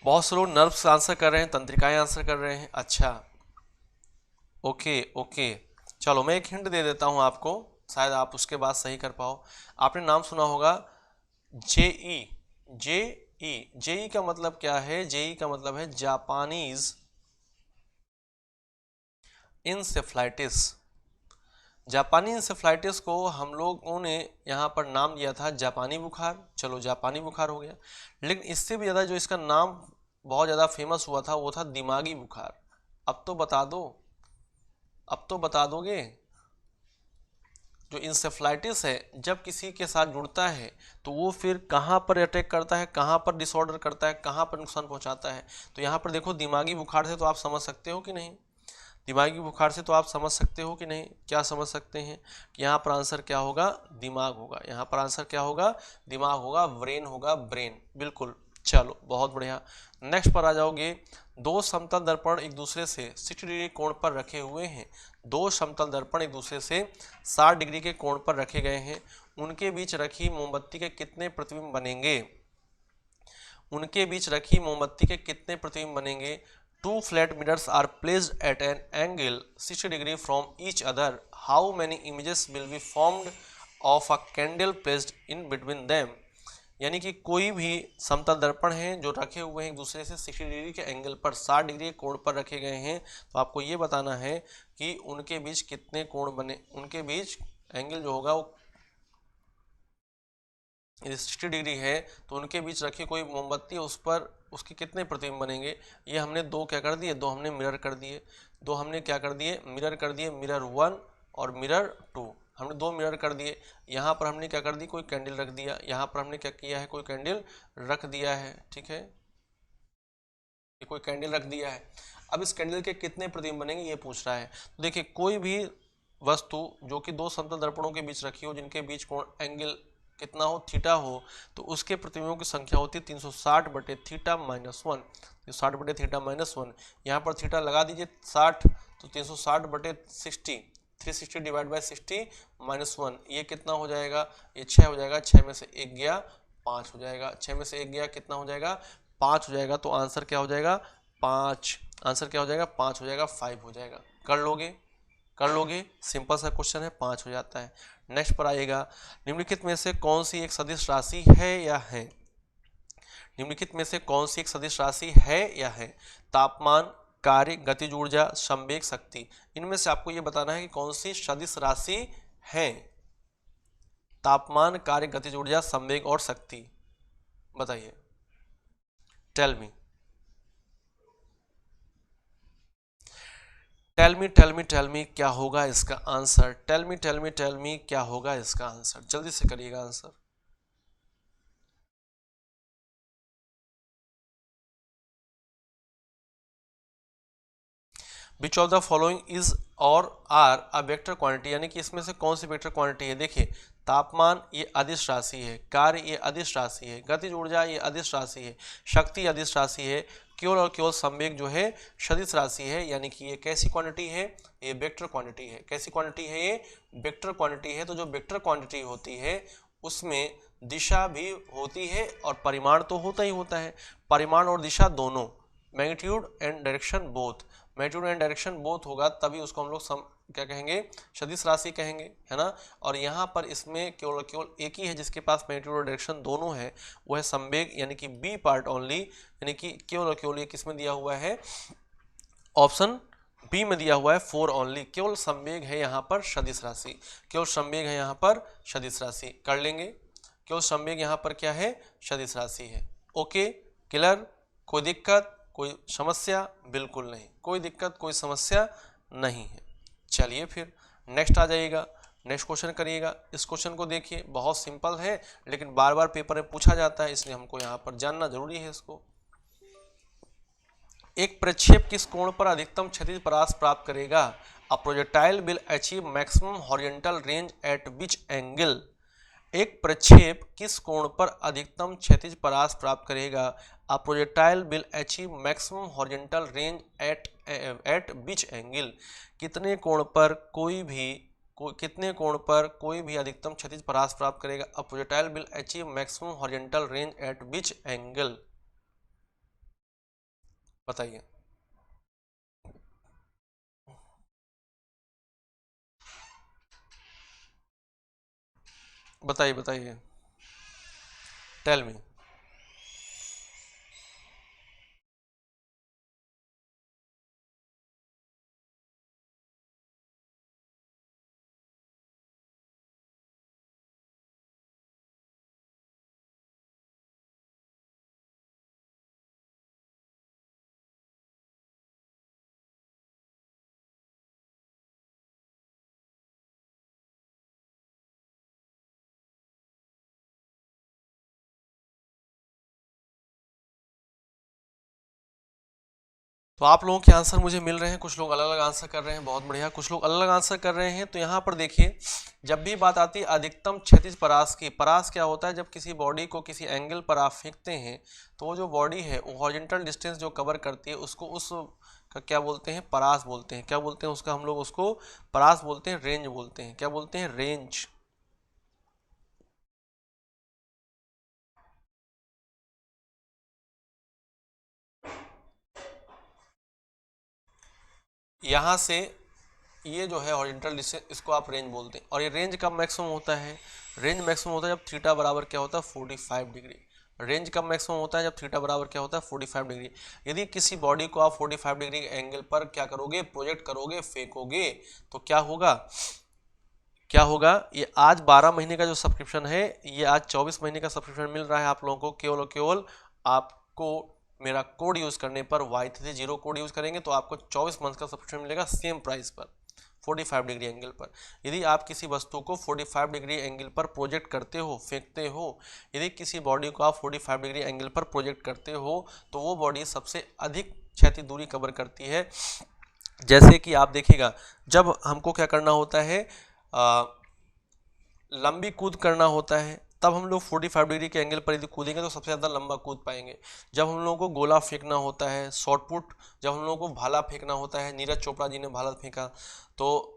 Speaker 1: बहुत से लोग नर्व्स आंसर कर रहे हैं, तंत्रिकाएं आंसर कर रहे हैं। अच्छा, ओके ओके, चलो मैं एक हिंट दे देता हूं आपको, शायद आप उसके बाद सही कर पाओ। आपने नाम सुना होगा जेई, जेई, जेई का मतलब क्या है? जेई का मतलब है जापानीज इंसेफ्लाइटिस। जापानी इंसेफ्लाइटिस को हम लोगों ने यहाँ पर नाम दिया था जापानी बुखार। चलो जापानी बुखार हो गया, लेकिन इससे भी ज़्यादा जो इसका नाम बहुत ज़्यादा फेमस हुआ था वो था दिमागी बुखार। अब तो बता दो, अब तो बता दोगे। जो इंसेफ्लाइटिस है जब किसी के साथ जुड़ता है तो वो फिर कहाँ पर अटैक करता है, कहाँ पर डिसऑर्डर करता है, कहाँ पर नुकसान पहुँचाता है? तो यहाँ पर देखो, दिमागी बुखार से तो आप समझ सकते हो कि नहीं? दिमागी बुखार से तो आप समझ सकते हो कि नहीं? क्या समझ सकते हैं कि यहाँ पर आंसर क्या होगा? दिमाग होगा। यहाँ पर आंसर क्या होगा? दिमाग होगा, ब्रेन होगा, ब्रेन। बिल्कुल चलो बहुत बढ़िया। नेक्स्ट पर आ जाओगे। दो समतल दर्पण एक दूसरे से 60 डिग्री कोण पर रखे हुए हैं। दो समतल दर्पण एक दूसरे से 60 डिग्री के कोण पर रखे गए हैं। उनके बीच रखी मोमबत्ती के कितने प्रतिबिंब बनेंगे? उनके बीच रखी मोमबत्ती के कितने प्रतिबिंब बनेंगे? Two flat mirrors are placed at an angle 60 degree from each other, how many images will be formed of a candle placed in between them. यानी कि कोई भी समतल दर्पण हैं जो रखे हुए हैं एक दूसरे से 60 डिग्री के एंगल पर, 60 डिग्री के कोण पर रखे गए हैं, तो आपको ये बताना है कि उनके बीच कितने कोण बने, उनके बीच एंगल जो होगा वो 60 डिग्री है, तो उनके बीच रखी कोई मोमबत्ती है उस पर उसके कितने प्रतिबिंब बनेंगे। ये हमने दो क्या कर दिए, दो हमने मिरर कर दिए, दो हमने क्या कर दिए, मिरर कर दिए, मिरर 1 और मिरर 2, हमने दो मिरर कर दिए। यहाँ पर हमने क्या कर दी, कोई कैंडल रख दिया, यहाँ पर हमने क्या किया है, कोई कैंडल रख दिया है, ठीक है, ये कोई कैंडल रख दिया है। अब इस कैंडल के कितने प्रतिबिंब बनेंगे ये पूछ रहा है। तो देखिए कोई भी वस्तु जो कि दो समतल दर्पणों के बीच रखी हो जिनके बीच कोण एंगल कितना हो, थीटा हो, तो उसके प्रतिबिंबों की संख्या होती है 360 बटे थीटा माइनस 1। 60 बटे थीटा माइनस 1, यहाँ पर थीटा लगा दीजिए 60, तो 360 बटे 60, 360 डिवाइड बाई 60 माइनस 1, ये कितना हो जाएगा, ये 6 हो जाएगा, 6 में से 1 गया 5 हो जाएगा, 6 में से 1 गया कितना हो जाएगा, 5 हो जाएगा। तो आंसर क्या हो जाएगा, 5, आंसर क्या हो जाएगा, 5 हो जाएगा, 5 हो जाएगा। कर लोगे, कर लोगे, सिंपल सा क्वेश्चन है, 5 हो जाता है। नेक्स्ट पर आएगा, निम्नलिखित में से कौन सी एक सदिश राशि है या है, निम्नलिखित में से कौन सी एक सदिश राशि है या है? तापमान, कार्य, गतिज ऊर्जा, संवेग, शक्ति, इनमें से आपको यह बताना है कि कौन सी सदिश राशि है। तापमान, कार्य, गतिज ऊर्जा, संवेग और शक्ति, बताइए, tell me, tell me tell me tell me क्या होगा इसका answer, tell me tell me tell me क्या होगा इसका आंसर, जल्दी से करिएगा answer. Which of the following is और आर अ वेक्टर क्वांटिटी, यानी कि इसमें से कौन सी वेक्टर क्वांटिटी है। देखिए तापमान ये अदिश राशि है, कार्य ये अदिश राशि है, गतिज ऊर्जा ये अदिश राशि है, शक्ति अदिश राशि है, केवल और केवल संवेग जो है सदिश राशि है। यानी कि ये कैसी क्वांटिटी है, ये वेक्टर क्वांटिटी है। कैसी क्वांटिटी है, ये वेक्टर क्वांटिटी है। तो जो वेक्टर क्वांटिटी होती है उसमें दिशा भी होती है और परिमाण तो होता ही होता है। परिमाण और दिशा दोनों, magnitude and direction both, magnitude and direction both होगा तभी उसको हम लोग क्या कहेंगे, सदिश राशि कहेंगे, है ना। और यहाँ पर इसमें केवल केवल एक ही है जिसके पास मैग्नीट्यूड और डायरेक्शन दोनों है, वो है संवेग, यानी कि बी पार्ट ओनली, यानी कि केवल और केवल ये किसमें दिया हुआ है, ऑप्शन बी में दिया हुआ है 4 ओनली, केवल संवेग है यहाँ पर सदिश राशि, केवल संवेग है यहाँ पर सदिश राशि। कर लेंगे, केवल संवेग यहाँ पर क्या है, सदिश राशि है। ओके, क्लियर, कोई दिक्कत, कोई समस्या, बिल्कुल नहीं, कोई दिक्कत कोई समस्या नहीं है। चलिए फिर नेक्स्ट आ जाइएगा, नेक्स्ट क्वेश्चन करिएगा। इस क्वेश्चन को देखिए, बहुत सिंपल है लेकिन बार बार पेपर में पूछा जाता है, इसलिए हमको यहाँ पर जानना जरूरी है इसको। एक प्रक्षेप किस कोण पर अधिकतम क्षैतिज परास प्राप्त करेगा? A projectile will achieve maximum horizontal range at which angle. एक प्रक्षेप किस कोण पर अधिकतम क्षैतिज परास प्राप्त करेगा? A projectile will achieve maximum horizontal range at which angle. कितने कोण पर कोई भी कितने कोण पर कोई भी अधिकतम क्षैतिज परास प्राप्त करेगा? A projectile will achieve maximum horizontal range at which angle, बताइए, बताइए, बताइए, टेल मी। तो आप लोगों के आंसर मुझे मिल रहे हैं, कुछ लोग अलग अलग आंसर कर रहे हैं, बहुत बढ़िया। कुछ लोग अलग अलग आंसर कर रहे हैं। तो यहाँ पर देखिए, जब भी बात आती है अधिकतम क्षैतिज परास की, परास क्या होता है, जब किसी बॉडी को किसी एंगल पर आप फेंकते हैं तो वो जो बॉडी है वो हॉरिजॉन्टल डिस्टेंस जो कवर करती है उसको उस का क्या बोलते हैं, परास बोलते हैं। क्या बोलते हैं उसका, हम लोग उसको परास बोलते हैं, रेंज बोलते हैं। क्या बोलते हैं, रेंज। यहाँ से ये जो है हॉरिजॉन्टल डिस्टेंस, इसको आप रेंज बोलते हैं। और ये रेंज कब मैक्सिमम होता है, रेंज मैक्सिमम होता है जब थीटा बराबर क्या होता है, 45 डिग्री। रेंज कब मैक्सिमम होता है, जब थीटा बराबर क्या होता है, 45 डिग्री। यदि किसी बॉडी को आप 45 डिग्री एंगल पर क्या करोगे, प्रोजेक्ट करोगे, फेंकोगे, तो क्या होगा, क्या होगा, ये आज 12 महीने का जो सब्सक्रिप्शन है, ये आज 24 महीने का सब्सक्रिप्शन मिल रहा है आप लोगों को, केवल और केवल आपको मेरा कोड यूज करने पर, Y30 कोड यूज करेंगे तो आपको 24 मंथ का सब्सक्रिप्शन मिलेगा सेम प्राइस पर, 45 डिग्री एंगल पर। यदि आप किसी वस्तु को 45 डिग्री एंगल पर प्रोजेक्ट करते हो, फेंकते हो, यदि किसी बॉडी को आप 45 डिग्री एंगल पर प्रोजेक्ट करते हो तो वो बॉडी सबसे अधिक क्षैतिज दूरी कवर करती है। जैसे कि आप देखिएगा, जब हमको क्या करना होता है, लंबी कूद करना होता है, तब हम लोग 45 डिग्री के एंगल पर यदि कूदेंगे तो सबसे ज़्यादा लंबा कूद पाएंगे। जब हम लोगों को गोला फेंकना होता है, शॉर्ट पुट, जब हम लोगों को भाला फेंकना होता है, नीरज चोपड़ा जी ने भाला फेंका, तो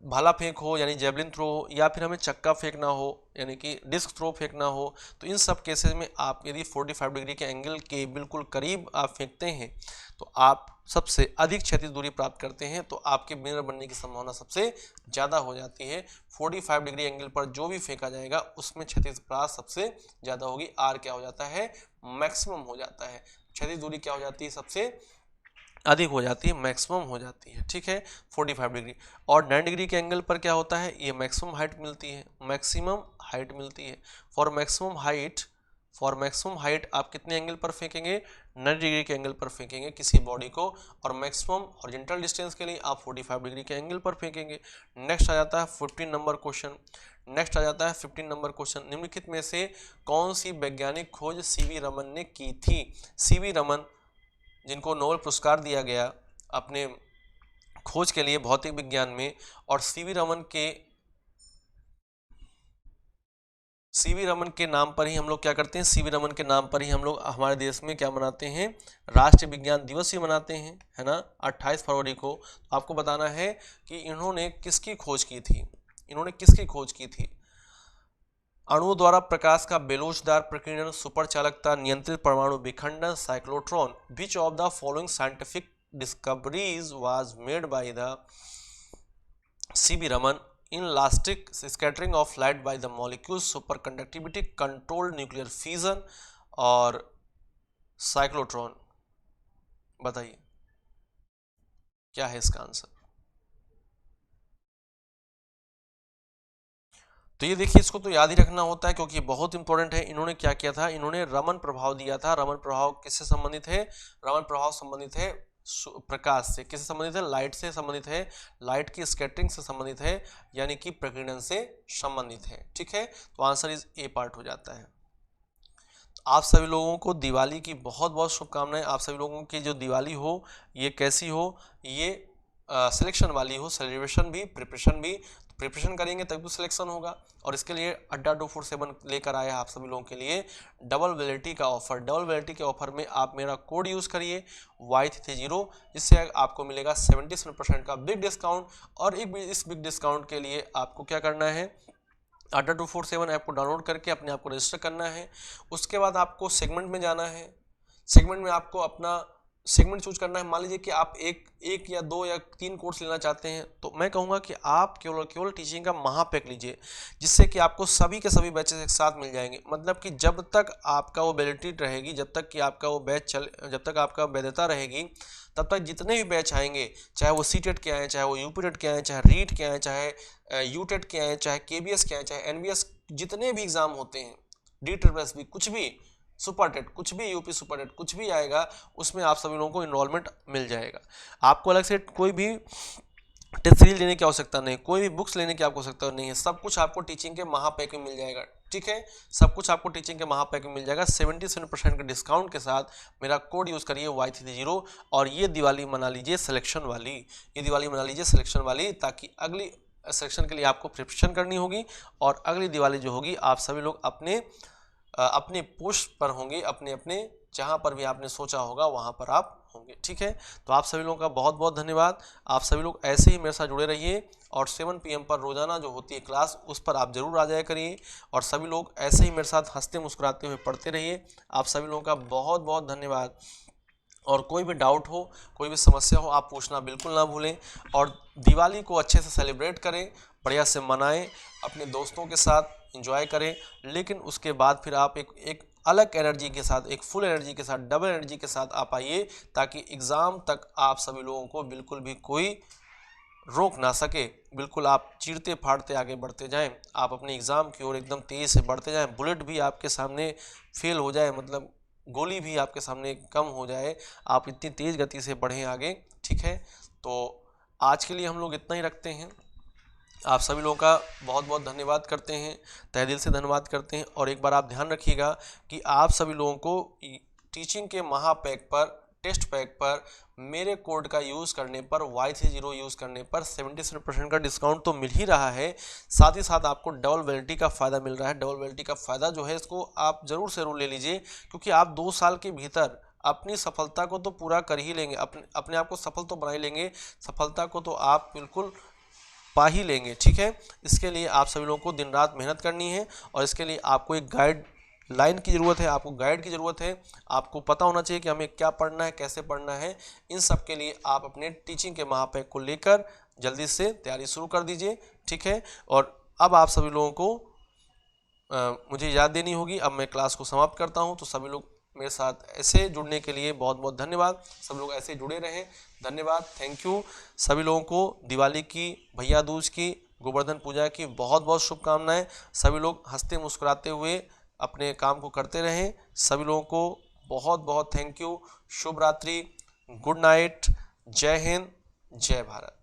Speaker 1: भाला फेंक हो यानी जेवलिन थ्रो हो, या फिर हमें चक्का फेंकना हो यानी कि डिस्क थ्रो फेंकना हो, तो इन सब केसेस में आप यदि 45 डिग्री के एंगल के बिल्कुल करीब आप फेंकते हैं तो आप सबसे अधिक क्षैतिज दूरी प्राप्त करते हैं, तो आपके विनर बनने की संभावना सबसे ज़्यादा हो जाती है। 45 डिग्री एंगल पर जो भी फेंका जाएगा उसमें क्षैतिज परास सबसे ज़्यादा होगी। आर क्या हो जाता है, मैक्सिमम हो जाता है। क्षैतिज दूरी क्या हो जाती है, सबसे अधिक हो जाती है, मैक्सिमम हो जाती है, ठीक है, 45 डिग्री। और 9 डिग्री के एंगल पर क्या होता है, ये मैक्सिमम हाइट मिलती है, मैक्सिमम हाइट मिलती है। For maximum height, for maximum height आप कितने एंगल पर फेंकेंगे, 9 डिग्री के एंगल पर फेंकेंगे किसी बॉडी को, और मैक्सिमम हॉरिजॉन्टल डिस्टेंस के लिए आप 45 डिग्री के एंगल पर फेंकेंगे। नेक्स्ट आ जाता है 15 नंबर क्वेश्चन। नेक्स्ट आ जाता है 15 नंबर क्वेश्चन, निम्नलिखित में से कौन सी वैज्ञानिक खोज सीवी रमन ने की थी। सीवी रमन, जिनको नोबेल पुरस्कार दिया गया अपने खोज के लिए भौतिक विज्ञान में, और सीवी रमन के नाम पर ही हम लोग क्या करते हैं, सीवी रमन के नाम पर ही हम लोग हमारे देश में क्या मनाते हैं, राष्ट्रीय विज्ञान दिवस ही मनाते हैं, है ना, 28 फरवरी को। तो आपको बताना है कि इन्होंने किसकी खोज की थी, इन्होंने किसकी खोज की थी। अणुओं द्वारा प्रकाश का बेलोचदार प्रकीर्णन, सुपर चालकता, नियंत्रित परमाणु विखंडन, cyclotron. Which of the following scientific discoveries was made by the CV Raman, inelastic scattering of light by the molecule, super conductivity, controlled nuclear fusion और साइक्लोट्रॉन। बताइए क्या है इसका आंसर। तो ये देखिए, इसको तो याद ही रखना होता है क्योंकि बहुत इंपॉर्टेंट है। इन्होंने क्या किया था, इन्होंने रमन प्रभाव दिया था। रमन प्रभाव किससे संबंधित है, रमन प्रभाव संबंधित है प्रकाश से। किससे संबंधित है, लाइट से संबंधित है, लाइट की स्कैटरिंग से संबंधित है, यानी कि प्रकीर्णन से संबंधित है, ठीक है। तो आंसर इज ए पार्ट हो जाता है। आप सभी लोगों को दिवाली की बहुत बहुत शुभकामनाएं। आप सभी लोगों की जो दिवाली हो ये कैसी हो, ये सिलेक्शन वाली हो, सेलिब्रेशन भी प्रिपरेशन भी। प्रिपरेशन करेंगे तभी तो सिलेक्शन होगा, और इसके लिए अड्डा 247 लेकर आया है आप सभी लोगों के लिए डबल वैलिडिटी का ऑफर। डबल वैलिडिटी के ऑफर में आप मेरा कोड यूज़ करिए Y30, जिससे आपको मिलेगा 77% का बिग डिस्काउंट। और इस बिग डिस्काउंट के लिए आपको क्या करना है, अड्डा 247 ऐप को डाउनलोड करके अपने आप को रजिस्टर करना है। उसके बाद आपको सेगमेंट में जाना है। सेगमेंट में आपको अपना सेगमेंट चूज करना है। मान लीजिए कि आप एक या 2 या 3 कोर्स लेना चाहते हैं, तो मैं कहूँगा कि आप केवल टीचिंग का महापैक लीजिए, जिससे कि आपको सभी के सभी बैचेस एक साथ मिल जाएंगे। मतलब कि जब तक आपका वो वैलिडिटी रहेगी, जब तक कि आपका वो बैच जब तक आपका वैधता रहेगी, तब तक जितने भी बैच आएंगे, चाहे वो सीटेट के आए, चाहे वो यूपीटेट के आए, चाहे रीट के आए, चाहे यूटेट के आए, चाहे केबीएस के आए, चाहे एनबीएस, जितने भी एग्जाम होते हैं, DSSS भी, कुछ भी, सुपर टेट, कुछ भी, यूपी सुपर टेट, कुछ भी आएगा, उसमें आप सभी लोगों को इन्रोलमेंट मिल जाएगा। आपको अलग से कोई भी टेस्ट सीरीज लेने की आवश्यकता नहीं, कोई भी बुक्स लेने की आपको आवश्यकता नहीं है, सब कुछ आपको टीचिंग के महापैक में मिल जाएगा। ठीक है, सब कुछ आपको टीचिंग के महापैक में मिल जाएगा 77% के डिस्काउंट के साथ। मेरा कोड यूज़ करिए Y30 और ये दिवाली मना लीजिए सिलेक्शन वाली, ये दिवाली मना लीजिए सिलेक्शन वाली, ताकि अगली सेक्शन के लिए आपको प्रिपरेशन करनी होगी और अगली दिवाली जो होगी आप सभी लोग अपने पोस्ट पर होंगे, अपने अपने जहाँ पर भी आपने सोचा होगा वहाँ पर आप होंगे। ठीक है, तो आप सभी लोगों का बहुत बहुत धन्यवाद। आप सभी लोग ऐसे ही मेरे साथ जुड़े रहिए और 7 PM पर रोजाना जो होती है क्लास उस पर आप जरूर आ जाया करिए और सभी लोग ऐसे ही मेरे साथ हंसते मुस्कुराते हुए पढ़ते रहिए। आप सभी लोगों का बहुत बहुत धन्यवाद। और कोई भी डाउट हो, कोई भी समस्या हो, आप पूछना बिल्कुल ना भूलें और दिवाली को अच्छे से सेलिब्रेट करें, बढ़िया से मनाएं, अपने दोस्तों के साथ एंजॉय करें, लेकिन उसके बाद फिर आप एक अलग एनर्जी के साथ, एक फुल एनर्जी के साथ, डबल एनर्जी के साथ आप आइए, ताकि एग्ज़ाम तक आप सभी लोगों को बिल्कुल भी कोई रोक ना सके। बिल्कुल आप चीरते फाड़ते आगे बढ़ते जाएं, आप अपने एग्ज़ाम की ओर एकदम तेज़ से बढ़ते जाएं, बुलेट भी आपके सामने फेल हो जाए, मतलब गोली भी आपके सामने कम हो जाए, आप इतनी तेज़ गति से बढ़ें आगे। ठीक है, तो आज के लिए हम लोग इतना ही रखते हैं। आप सभी लोगों का बहुत बहुत धन्यवाद करते हैं, तहे दिल से धन्यवाद करते हैं। और एक बार आप ध्यान रखिएगा कि आप सभी लोगों को टीचिंग के महापैक पर, टेस्ट पैक पर मेरे कोड का यूज़ करने पर, Y30 यूज़ करने पर 77% का डिस्काउंट तो मिल ही रहा है, साथ ही साथ आपको डबल वैलिडिटी का फ़ायदा मिल रहा है। डबल वैलिडिटी का फ़ायदा जो है इसको आप ज़रूर से ज़रूर ले लीजिए, क्योंकि आप 2 साल के भीतर अपनी सफलता को तो पूरा कर ही लेंगे, अपने आप को सफल तो बना ही लेंगे, सफलता को तो आप बिल्कुल पा ही लेंगे। ठीक है, इसके लिए आप सभी लोगों को दिन रात मेहनत करनी है और इसके लिए आपको एक गाइड लाइन की ज़रूरत है, आपको गाइड की ज़रूरत है, आपको पता होना चाहिए कि हमें क्या पढ़ना है, कैसे पढ़ना है। इन सब के लिए आप अपने टीचिंग के महापैक को लेकर जल्दी से तैयारी शुरू कर दीजिए। ठीक है, और अब आप सभी लोगों को मुझे याद देनी होगी। अब मैं क्लास को समाप्त करता हूँ, तो सभी लोग मेरे साथ ऐसे जुड़ने के लिए बहुत बहुत धन्यवाद। सब लोग ऐसे जुड़े रहें, धन्यवाद, थैंक यू। सभी लोगों को दिवाली की, भैया दूज की, गोवर्धन पूजा की बहुत बहुत शुभकामनाएं। सभी लोग हंसते मुस्कुराते हुए अपने काम को करते रहें। सभी लोगों को बहुत बहुत थैंक यू। शुभ रात्रि, गुड नाइट, जय हिंद, जय भारत।